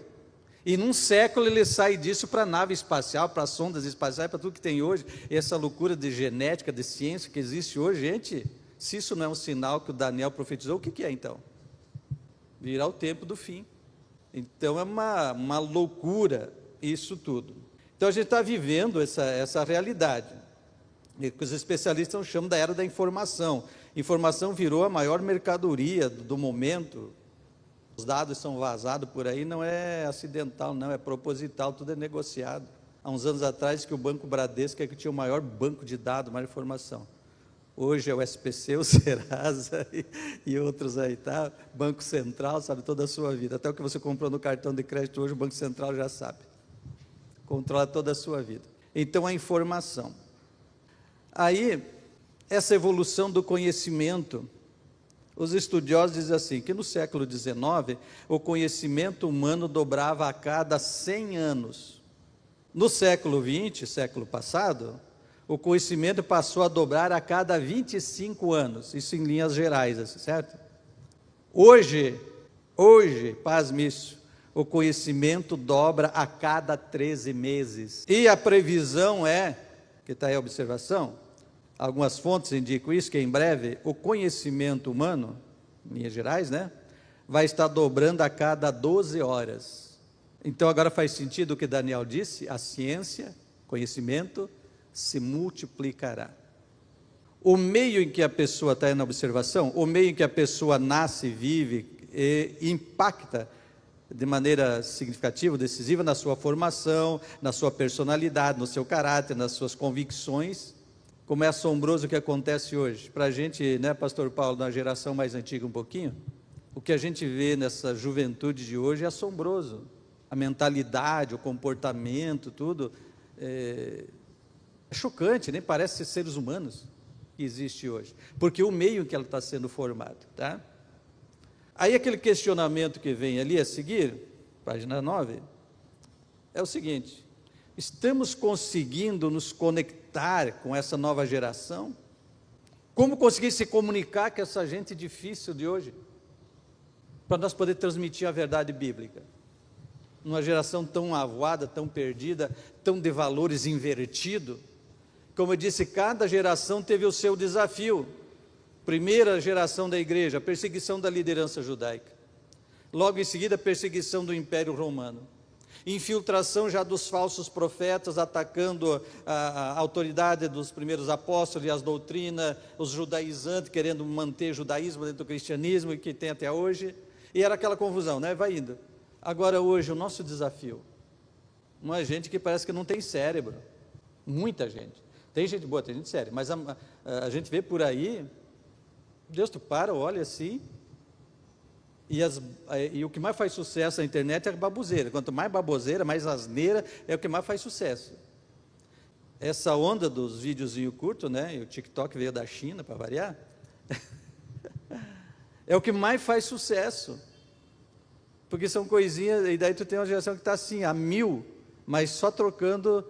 E num século ele sai disso para nave espacial, para sondas espaciais, para tudo que tem hoje. E essa loucura de genética, de ciência que existe hoje, gente, se isso não é um sinal que o Daniel profetizou, o que é então? Virá o tempo do fim. Então é uma loucura isso tudo. Então a gente está vivendo essa realidade, que os especialistas chamam da era da informação. Informação virou a maior mercadoria do momento. Os dados são vazados por aí, não é acidental, não, é proposital, tudo é negociado. Há uns anos atrás que o Banco Bradesco é que tinha o maior banco de dados, maior informação. Hoje é o SPC, o Serasa e outros aí, tá? Banco Central sabe toda a sua vida. Até o que você comprou no cartão de crédito hoje, o Banco Central já sabe. Controla toda a sua vida. Então, a informação. Aí, essa evolução do conhecimento, os estudiosos dizem assim, que no século XIX, o conhecimento humano dobrava a cada 100 anos. No século XX, século passado, o conhecimento passou a dobrar a cada 25 anos, isso em linhas gerais, certo? Hoje, pasme isso, o conhecimento dobra a cada 13 meses. E a previsão é, que está aí a observação, algumas fontes indicam isso, que em breve o conhecimento humano, em linhas gerais, né, vai estar dobrando a cada 12 horas. Então agora faz sentido o que Daniel disse, a ciência, conhecimento, se multiplicará. O meio em que a pessoa está na observação, o meio em que a pessoa nasce, vive e impacta de maneira significativa, decisiva na sua formação, na sua personalidade, no seu caráter, nas suas convicções. Como é assombroso o que acontece hoje. Para a gente, né, pastor Paulo, na geração mais antiga um pouquinho, o que a gente vê nessa juventude de hoje é assombroso. A mentalidade, o comportamento, tudo é chocante, nem parece ser seres humanos que existe hoje, porque o meio em que ela está sendo formado, tá? Aí aquele questionamento que vem ali a seguir, página 9, é o seguinte: estamos conseguindo nos conectar com essa nova geração? Como conseguir se comunicar com essa gente difícil de hoje, para nós poder transmitir a verdade bíblica? Numa geração tão avoada, tão perdida, tão de valores invertidos. Como eu disse, cada geração teve o seu desafio. Primeira geração da igreja, a perseguição da liderança judaica. Logo em seguida, a perseguição do Império Romano. Infiltração já dos falsos profetas, atacando a autoridade dos primeiros apóstolos e as doutrinas, os judaizantes, querendo manter o judaísmo dentro do cristianismo, que tem até hoje. E era aquela confusão, né? Vai indo. Agora, hoje, o nosso desafio, uma gente que parece que não tem cérebro. Muita gente. Tem gente boa, tem gente séria, mas a gente vê por aí, Deus, tu para, olha assim, e o que mais faz sucesso na internet é a baboseira. Quanto mais baboseira, mais asneira, é o que mais faz sucesso. Essa onda dos videozinhos curtos, né, e o TikTok veio da China, para variar, é o que mais faz sucesso, porque são coisinhas, e daí tu tem uma geração que está assim, a 1000, mas só trocando,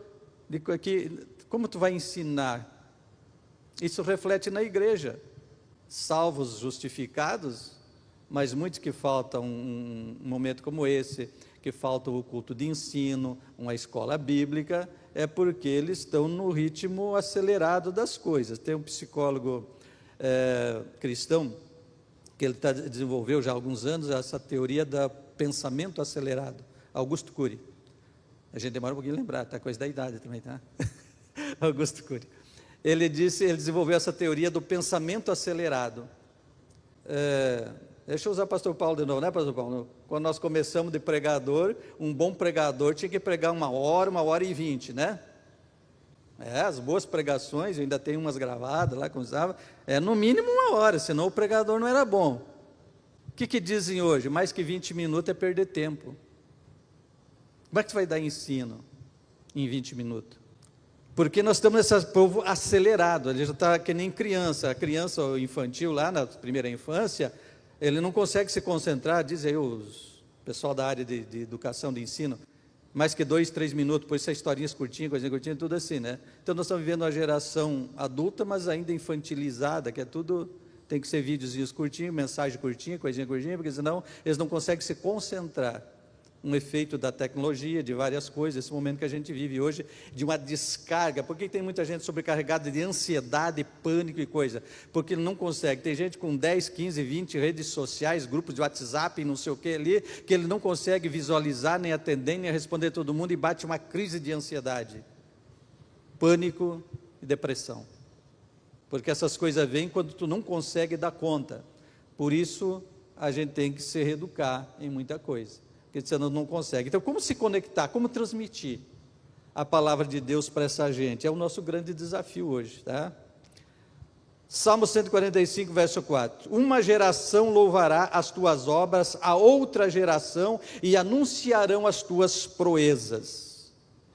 como tu vai ensinar? Isso reflete na igreja, salvos justificados, mas muitos que faltam um momento como esse, que falta o culto de ensino, uma escola bíblica, é porque eles estão no ritmo acelerado das coisas. Tem um psicólogo cristão, que ele desenvolveu já há alguns anos essa teoria do pensamento acelerado, Augusto Cury. A gente demora um pouquinho a lembrar, tá? Coisa da idade também, tá? Augusto Cury. Ele desenvolveu essa teoria do pensamento acelerado. Deixa eu usar o pastor Paulo de novo, né, pastor Paulo? Quando nós começamos de pregador, um bom pregador tinha que pregar 1h e 20, né? As boas pregações, eu ainda tenho umas gravadas lá, como usava, no mínimo 1 hora, senão o pregador não era bom. O que dizem hoje? Mais que 20 minutos é perder tempo. Como é que tu vai dar ensino em 20 minutos? Porque nós estamos nesse povo acelerado, ele já está que nem criança. A criança infantil lá na primeira infância, ele não consegue se concentrar, diz aí o pessoal da área de educação, de ensino, mais que 2, 3 minutos, pois essas historinhas curtinhas, coisinha curtinha, tudo assim, né? Então nós estamos vivendo uma geração adulta, mas ainda infantilizada, que é tudo, tem que ser videozinhos curtinhos, mensagem curtinha, coisinha curtinha, porque senão eles não conseguem se concentrar. Um efeito da tecnologia, de várias coisas, esse momento que a gente vive hoje, de uma descarga. Por que tem muita gente sobrecarregada de ansiedade, pânico e coisa? Porque ele não consegue. Tem gente com 10, 15, 20 redes sociais, grupos de WhatsApp, não sei o que ali, que ele não consegue visualizar, nem atender, nem responder todo mundo, e bate uma crise de ansiedade, pânico e depressão. Porque essas coisas vêm quando tu não consegue dar conta. Por isso, a gente tem que se reeducar em muita coisa, porque você não consegue. Então, como se conectar, como transmitir a palavra de Deus para essa gente? É o nosso grande desafio hoje, tá? Salmo 145, verso 4. Uma geração louvará as tuas obras, a outra geração, e anunciarão as tuas proezas.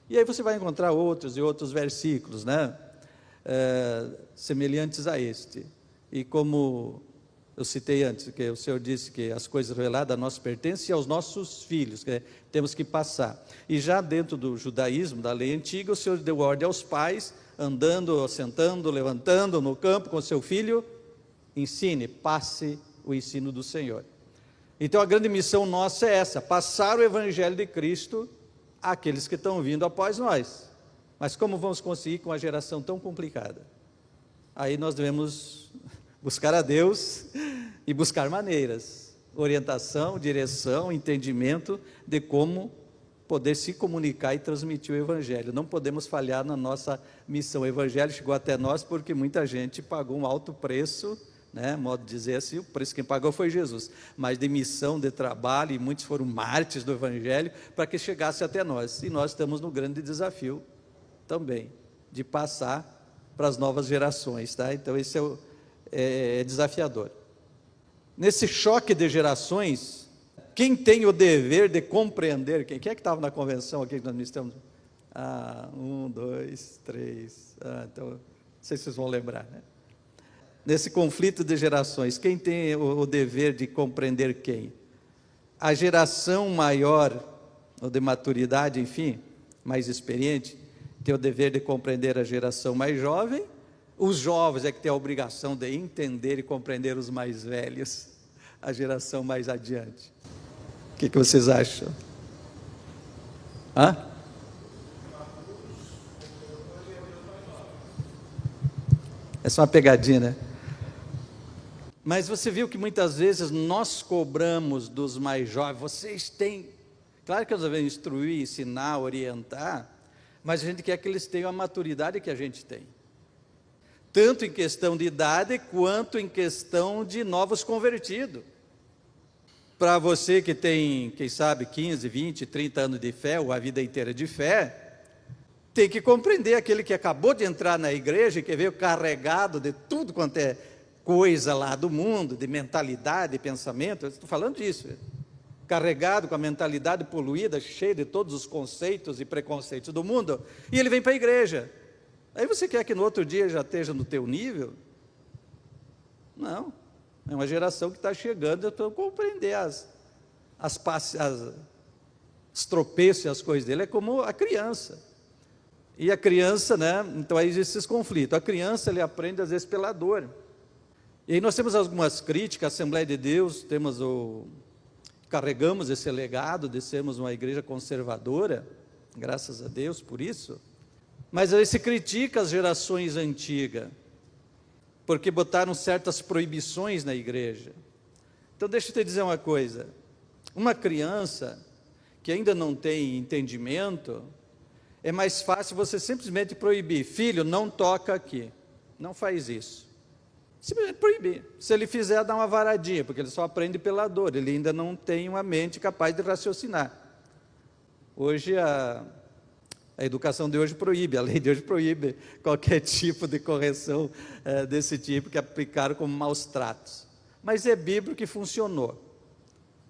E aí você vai encontrar outros e outros versículos, né? Semelhantes a este. E como eu citei antes, que o Senhor disse que as coisas reveladas a nós pertencem aos nossos filhos, que temos que passar. E já dentro do judaísmo, da lei antiga, o Senhor deu ordem aos pais, andando, sentando, levantando no campo com seu filho, ensine, passe o ensino do Senhor. Então a grande missão nossa é essa, passar o Evangelho de Cristo àqueles que estão vindo após nós. Mas como vamos conseguir com uma geração tão complicada? Aí nós devemos buscar a Deus e buscar maneiras, orientação, direção, entendimento de como poder se comunicar e transmitir o Evangelho. Não podemos falhar na nossa missão. O Evangelho chegou até nós porque muita gente pagou um alto preço, né? Modo de dizer assim, o preço quem pagou foi Jesus, mas de missão, de trabalho, e muitos foram mártires do Evangelho para que chegasse até nós. E nós estamos no grande desafio também, de passar para as novas gerações, tá? Então esse é desafiador. Nesse choque de gerações, quem tem o dever de compreender, quem é que estava na convenção aqui que nós ministramos? 1, 2, 3, então, não sei se vocês vão lembrar, né? Nesse conflito de gerações, quem tem o dever de compreender quem? A geração maior, ou de maturidade, enfim, mais experiente, tem o dever de compreender a geração mais jovem. Os jovens é que têm a obrigação de entender e compreender os mais velhos, a geração mais adiante. O que vocês acham? É só uma pegadinha, né? Mas você viu que muitas vezes nós cobramos dos mais jovens, vocês têm... Claro que nós devemos instruir, ensinar, orientar, mas a gente quer que eles tenham a maturidade que a gente tem. Tanto em questão de idade, quanto em questão de novos convertidos. Para você que tem, quem sabe, 15, 20, 30 anos de fé, ou a vida inteira de fé, tem que compreender aquele que acabou de entrar na igreja e que veio carregado de tudo quanto é coisa lá do mundo, de mentalidade, de pensamento. Eu estou falando disso, carregado com a mentalidade poluída, cheia de todos os conceitos e preconceitos do mundo, e ele vem para a igreja. Aí você quer que no outro dia já esteja no teu nível? Não. É uma geração que está chegando para compreender os tropeços e as coisas dele. É como a criança. E a criança, né? Então aí existem esses conflitos. A criança, ele aprende às vezes pela dor. E aí nós temos algumas críticas, a Assembleia de Deus, carregamos esse legado de sermos uma igreja conservadora, graças a Deus por isso. Mas aí se critica as gerações antigas, porque botaram certas proibições na igreja. Então deixa eu te dizer uma coisa, uma criança que ainda não tem entendimento, é mais fácil você simplesmente proibir, filho, não toca aqui, não faz isso, simplesmente proibir. Se ele fizer, dá uma varadinha, porque ele só aprende pela dor, ele ainda não tem uma mente capaz de raciocinar. Hoje a educação de hoje proíbe, a lei de hoje proíbe qualquer tipo de correção desse tipo, que aplicaram como maus tratos. Mas é bíblico que funcionou,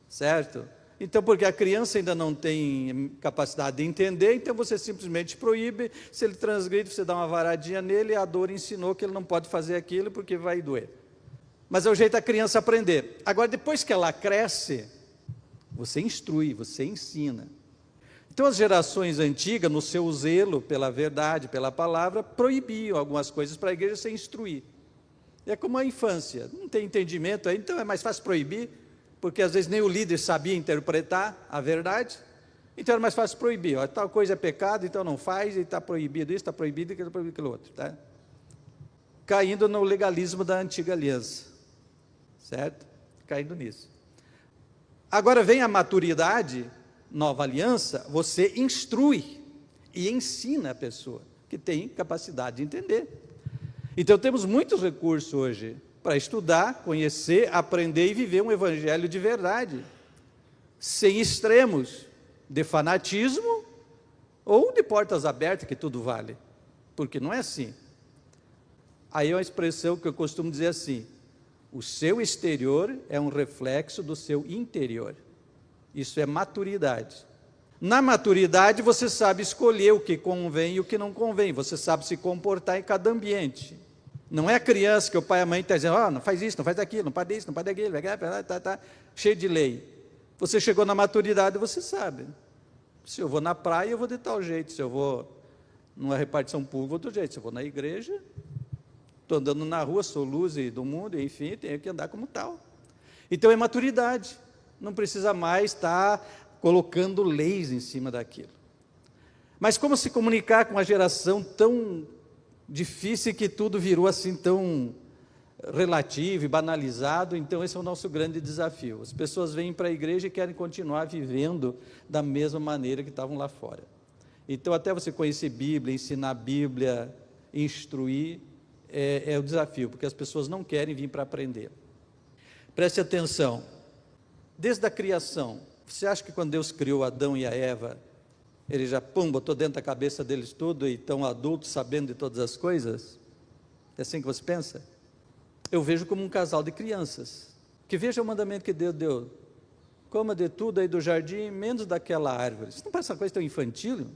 certo? Então, porque a criança ainda não tem capacidade de entender, então você simplesmente proíbe. Se ele transgride, você dá uma varadinha nele, e a dor ensinou que ele não pode fazer aquilo porque vai doer. Mas é o jeito da criança aprender. Agora, depois que ela cresce, você instrui, você ensina. Então as gerações antigas, no seu zelo pela verdade, pela palavra, proibiam algumas coisas para a igreja se instruir. É como a infância, não tem entendimento aí, então é mais fácil proibir, porque às vezes nem o líder sabia interpretar a verdade, então era mais fácil proibir. Ó, tal coisa é pecado, então não faz, e está proibido isso, está proibido aquilo, está proibido aquilo outro. Tá? Caindo no legalismo da antiga aliança, certo? Caindo nisso. Agora vem a maturidade, nova aliança, você instrui e ensina a pessoa que tem capacidade de entender. Então temos muitos recursos hoje para estudar, conhecer, aprender e viver um evangelho de verdade, sem extremos de fanatismo ou de portas abertas que tudo vale, porque não é assim. Aí é uma expressão que eu costumo dizer assim: o seu exterior é um reflexo do seu interior. Isso é maturidade. Na maturidade você sabe escolher o que convém e o que não convém, você sabe se comportar em cada ambiente. Não é a criança que o pai e a mãe estão dizendo, não faz isso, não faz aquilo, não pode isso, não pode aquilo, tá cheio de lei. Você chegou na maturidade, você sabe. Se eu vou na praia, eu vou de tal jeito. Se eu vou numa repartição pública, vou de outro jeito. Se eu vou na igreja, estou andando na rua, sou luz do mundo, enfim, tenho que andar como tal. Então é maturidade. Não precisa mais estar colocando leis em cima daquilo. Mas como se comunicar com uma geração tão difícil que tudo virou assim tão relativo e banalizado? Então esse é o nosso grande desafio. As pessoas vêm para a igreja e querem continuar vivendo da mesma maneira que estavam lá fora. Então até você conhecer Bíblia, ensinar a Bíblia, instruir, é o desafio, porque as pessoas não querem vir para aprender. Preste atenção, desde a criação, você acha que quando Deus criou Adão e a Eva, ele já botou dentro da cabeça deles tudo e estão adultos sabendo de todas as coisas? É assim que você pensa? Eu vejo como um casal de crianças, que veja o mandamento que Deus deu: coma de tudo aí do jardim, menos daquela árvore. Isso não parece uma coisa tão infantil?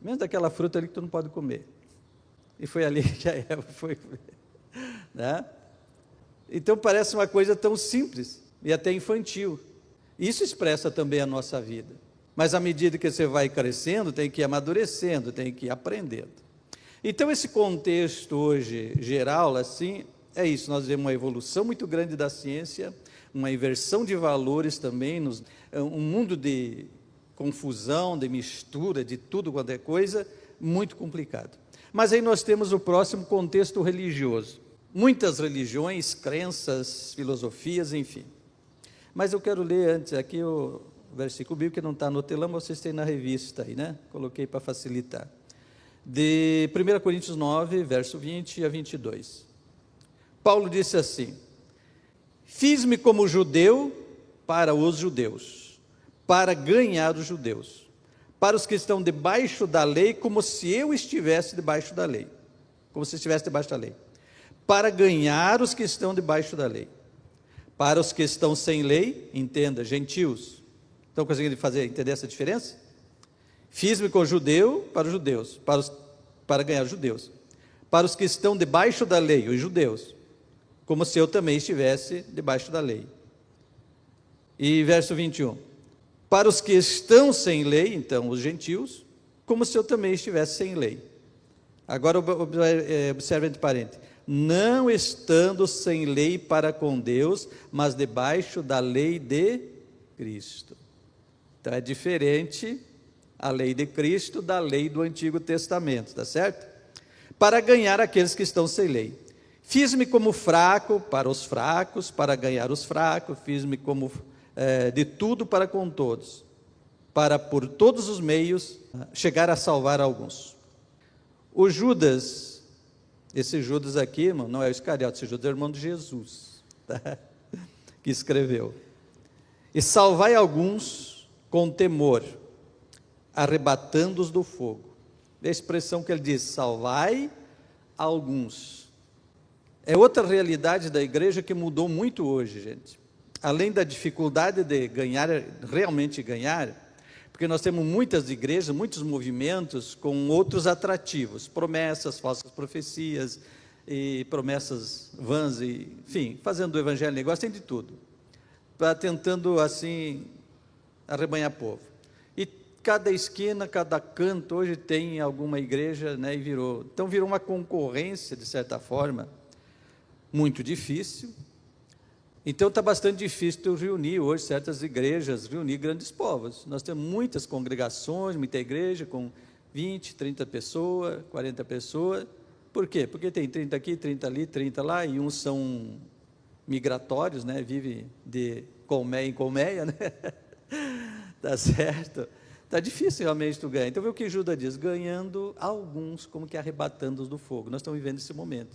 Menos daquela fruta ali que tu não pode comer. E foi ali que a Eva foi, né? Então parece uma coisa tão simples e até infantil. Isso expressa também a nossa vida. Mas à medida que você vai crescendo, tem que ir amadurecendo, tem que ir aprendendo. Então esse contexto hoje geral, assim, é isso. Nós vemos uma evolução muito grande da ciência, uma inversão de valores também, um mundo de confusão, de mistura, de tudo quanto é coisa, muito complicado. Mas aí nós temos o próximo contexto religioso. Muitas religiões, crenças, filosofias, enfim. Mas eu quero ler antes aqui o versículo bíblico, que não está no telão, mas vocês têm na revista aí, né? Coloquei para facilitar. De 1 Coríntios 9, verso 20 a 22. Paulo disse assim: fiz-me como judeu para os judeus, para ganhar os judeus, para os que estão debaixo da lei, como se eu estivesse debaixo da lei, como se estivesse debaixo da lei, para ganhar os que estão debaixo da lei. Para os que estão sem lei, entenda, gentios. Estão conseguindo entender essa diferença? Fiz-me com judeu para os judeus, para ganhar os judeus. Para os que estão debaixo da lei, os judeus, como se eu também estivesse debaixo da lei. E verso 21. Para os que estão sem lei, então, os gentios, como se eu também estivesse sem lei. Agora observe entre parênteses: não estando sem lei para com Deus, mas debaixo da lei de Cristo. Então é diferente a lei de Cristo da lei do Antigo Testamento, tá certo? Para ganhar aqueles que estão sem lei. Fiz-me como fraco para os fracos, para ganhar os fracos. Fiz-me como de tudo para com todos, para por todos os meios chegar a salvar alguns. O Judas, esse Judas aqui, irmão, não é o Iscariote, esse Judas é o irmão de Jesus, tá? Que escreveu: e salvai alguns com temor, arrebatando-os do fogo. É a expressão que ele diz: salvai alguns. É outra realidade da igreja que mudou muito hoje, gente. Além da dificuldade de ganhar, realmente ganhar, porque nós temos muitas igrejas, muitos movimentos com outros atrativos, promessas, falsas profecias, e promessas vãs, e, enfim, fazendo o evangelho negócio, tem de tudo, tentando assim arrebanhar povo. E cada esquina, cada canto hoje tem alguma igreja, né, e então virou uma concorrência, de certa forma, muito difícil. Então está bastante difícil reunir hoje certas igrejas, reunir grandes povos. Nós temos muitas congregações, muita igreja com 20, 30 pessoas, 40 pessoas. Por quê? Porque tem 30 aqui, 30 ali, 30 lá, e uns são migratórios, né? Vive de colmeia em colmeia, né? Tá certo? Está difícil realmente tu ganhar. Então vê o que Judas diz: ganhando alguns, como que arrebatando-os do fogo. Nós estamos vivendo esse momento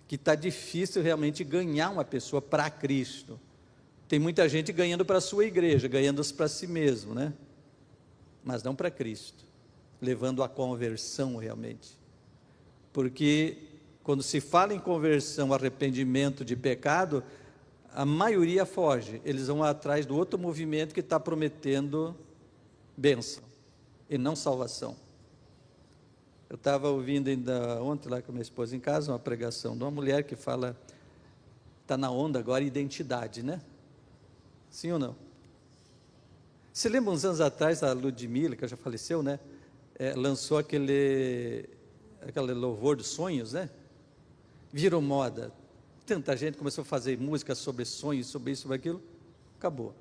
que está difícil realmente ganhar uma pessoa para Cristo. Tem muita gente ganhando para a sua igreja, ganhando-os para si mesmo, né? Mas não para Cristo, levando a conversão realmente. Porque quando se fala em conversão, arrependimento de pecado, a maioria foge, eles vão atrás do outro movimento que está prometendo bênção e não salvação. Eu estava ouvindo ainda ontem lá com a minha esposa em casa, uma pregação de uma mulher que fala, está na onda agora, identidade, né? Sim ou não? Você lembra uns anos atrás, a Ludmilla, que já faleceu, né? Lançou aquele louvor dos sonhos, né? Virou moda. Tanta gente começou a fazer música sobre sonhos, sobre isso, sobre aquilo. Acabou.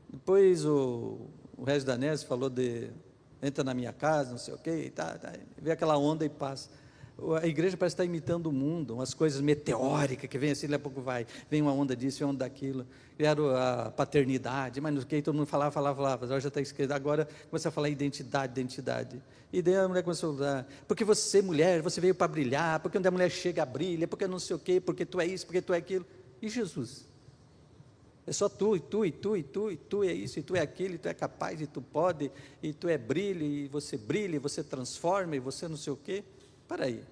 Depois o Regis Danese falou de entra na minha casa, não sei o quê, vê aquela onda e passa. A igreja parece estar imitando o mundo, umas coisas meteóricas que vem assim, daqui a pouco vem uma onda disso, vem uma onda daquilo. Criaram a paternidade, mas no que todo mundo falava, agora já está escrito, agora começa a falar identidade. E daí a mulher começou a usar, porque você, mulher, você veio para brilhar, porque onde a mulher chega, brilha, porque não sei o quê, porque tu é isso, porque tu é aquilo. E Jesus? É só tu, e tu é isso, e tu é aquilo, e tu é capaz, e tu pode, e tu é brilho, e você transforma, e você não sei o quê. Para aí.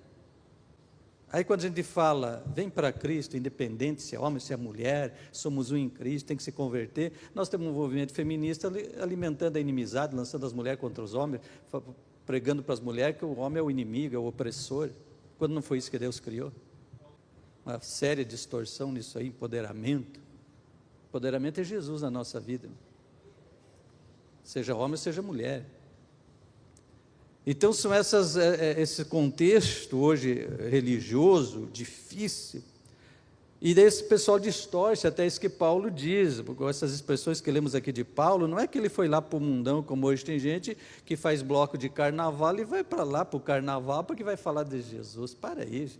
Aí quando a gente fala, vem para Cristo, independente se é homem, se é mulher, somos um em Cristo, tem que se converter, nós temos um movimento feminista alimentando a inimizade, lançando as mulheres contra os homens, pregando para as mulheres que o homem é o inimigo, é o opressor, quando não foi isso que Deus criou. Uma séria distorção nisso aí, empoderamento é Jesus na nossa vida, seja homem ou seja mulher. Então são esse contexto hoje religioso, difícil, e daí esse pessoal distorce até isso que Paulo diz, porque essas expressões que lemos aqui de Paulo, não é que ele foi lá para o mundão, como hoje tem gente que faz bloco de carnaval e vai para lá para o carnaval porque vai falar de Jesus. Para aí, gente.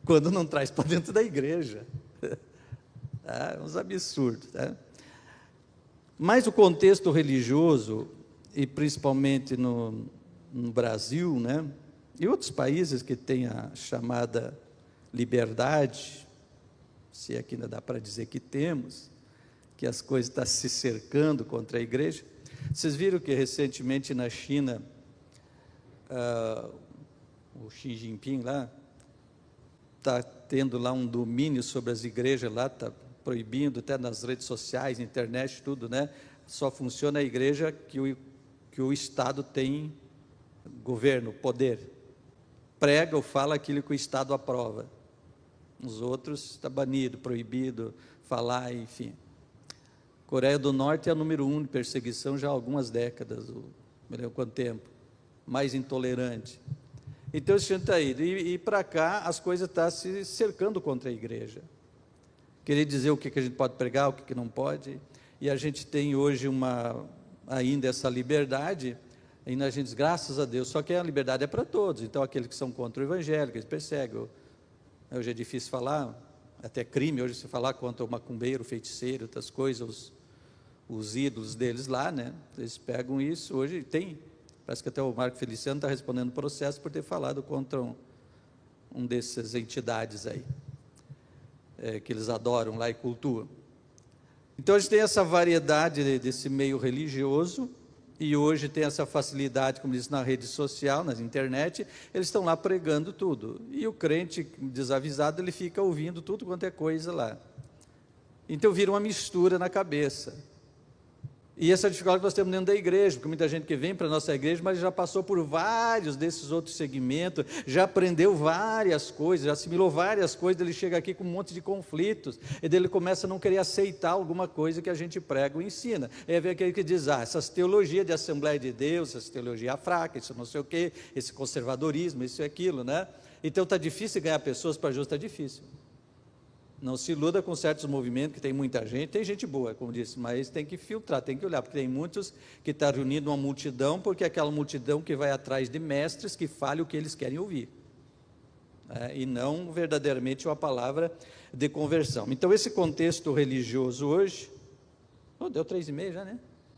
Quando não traz para dentro da igreja. Uns absurdos, tá? Mas o contexto religioso, e principalmente no Brasil, né, e outros países que têm a chamada liberdade, se aqui ainda dá para dizer que temos, que as coisas estão se cercando contra a igreja. Vocês viram que recentemente na China, o Xi Jinping lá, está tendo lá um domínio sobre as igrejas lá, está proibindo até nas redes sociais, internet, tudo, né? Só funciona a igreja que o Estado tem governo, poder. Prega ou fala aquilo que o Estado aprova. Os outros está banido, proibido, falar, enfim. Coreia do Norte é a número 1 de perseguição já há algumas décadas, não me lembro quanto tempo, mais intolerante. Então isso está aí, e para cá as coisas estão se cercando contra a igreja. Querer dizer o que a gente pode pregar, o que não pode, e a gente tem hoje ainda essa liberdade, ainda a gente diz, graças a Deus, só que a liberdade é para todos, então aqueles que são contra o evangelho, que eles perseguem, hoje é difícil falar, até crime hoje se falar contra o macumbeiro, o feiticeiro, outras coisas, os ídolos deles lá, né, eles pegam isso, hoje tem, parece que até o Marco Feliciano está respondendo processo por ter falado contra um dessas entidades aí, que eles adoram lá e cultuam. Então a gente tem essa variedade desse meio religioso, e hoje tem essa facilidade, como disse, na rede social, na internet, eles estão lá pregando tudo, e o crente desavisado, ele fica ouvindo tudo quanto é coisa lá, então vira uma mistura na cabeça. E essa dificuldade que nós temos dentro da igreja, porque muita gente que vem para a nossa igreja, mas já passou por vários desses outros segmentos, já aprendeu várias coisas, já assimilou várias coisas, ele chega aqui com um monte de conflitos, e daí ele começa a não querer aceitar alguma coisa que a gente prega ou ensina. Aí vem aquele que diz, essas teologias de Assembleia de Deus, essa teologia fraca, isso não sei o quê, esse conservadorismo, isso e aquilo, né? Então está difícil ganhar pessoas para Jesus, está difícil. Não se iluda com certos movimentos, que tem muita gente, tem gente boa, como disse, mas tem que filtrar, tem que olhar, porque tem muitos que estão reunindo uma multidão, porque é aquela multidão que vai atrás de mestres que falem o que eles querem ouvir, e não verdadeiramente uma palavra de conversão. Então esse contexto religioso hoje, deu 3h30 já, né?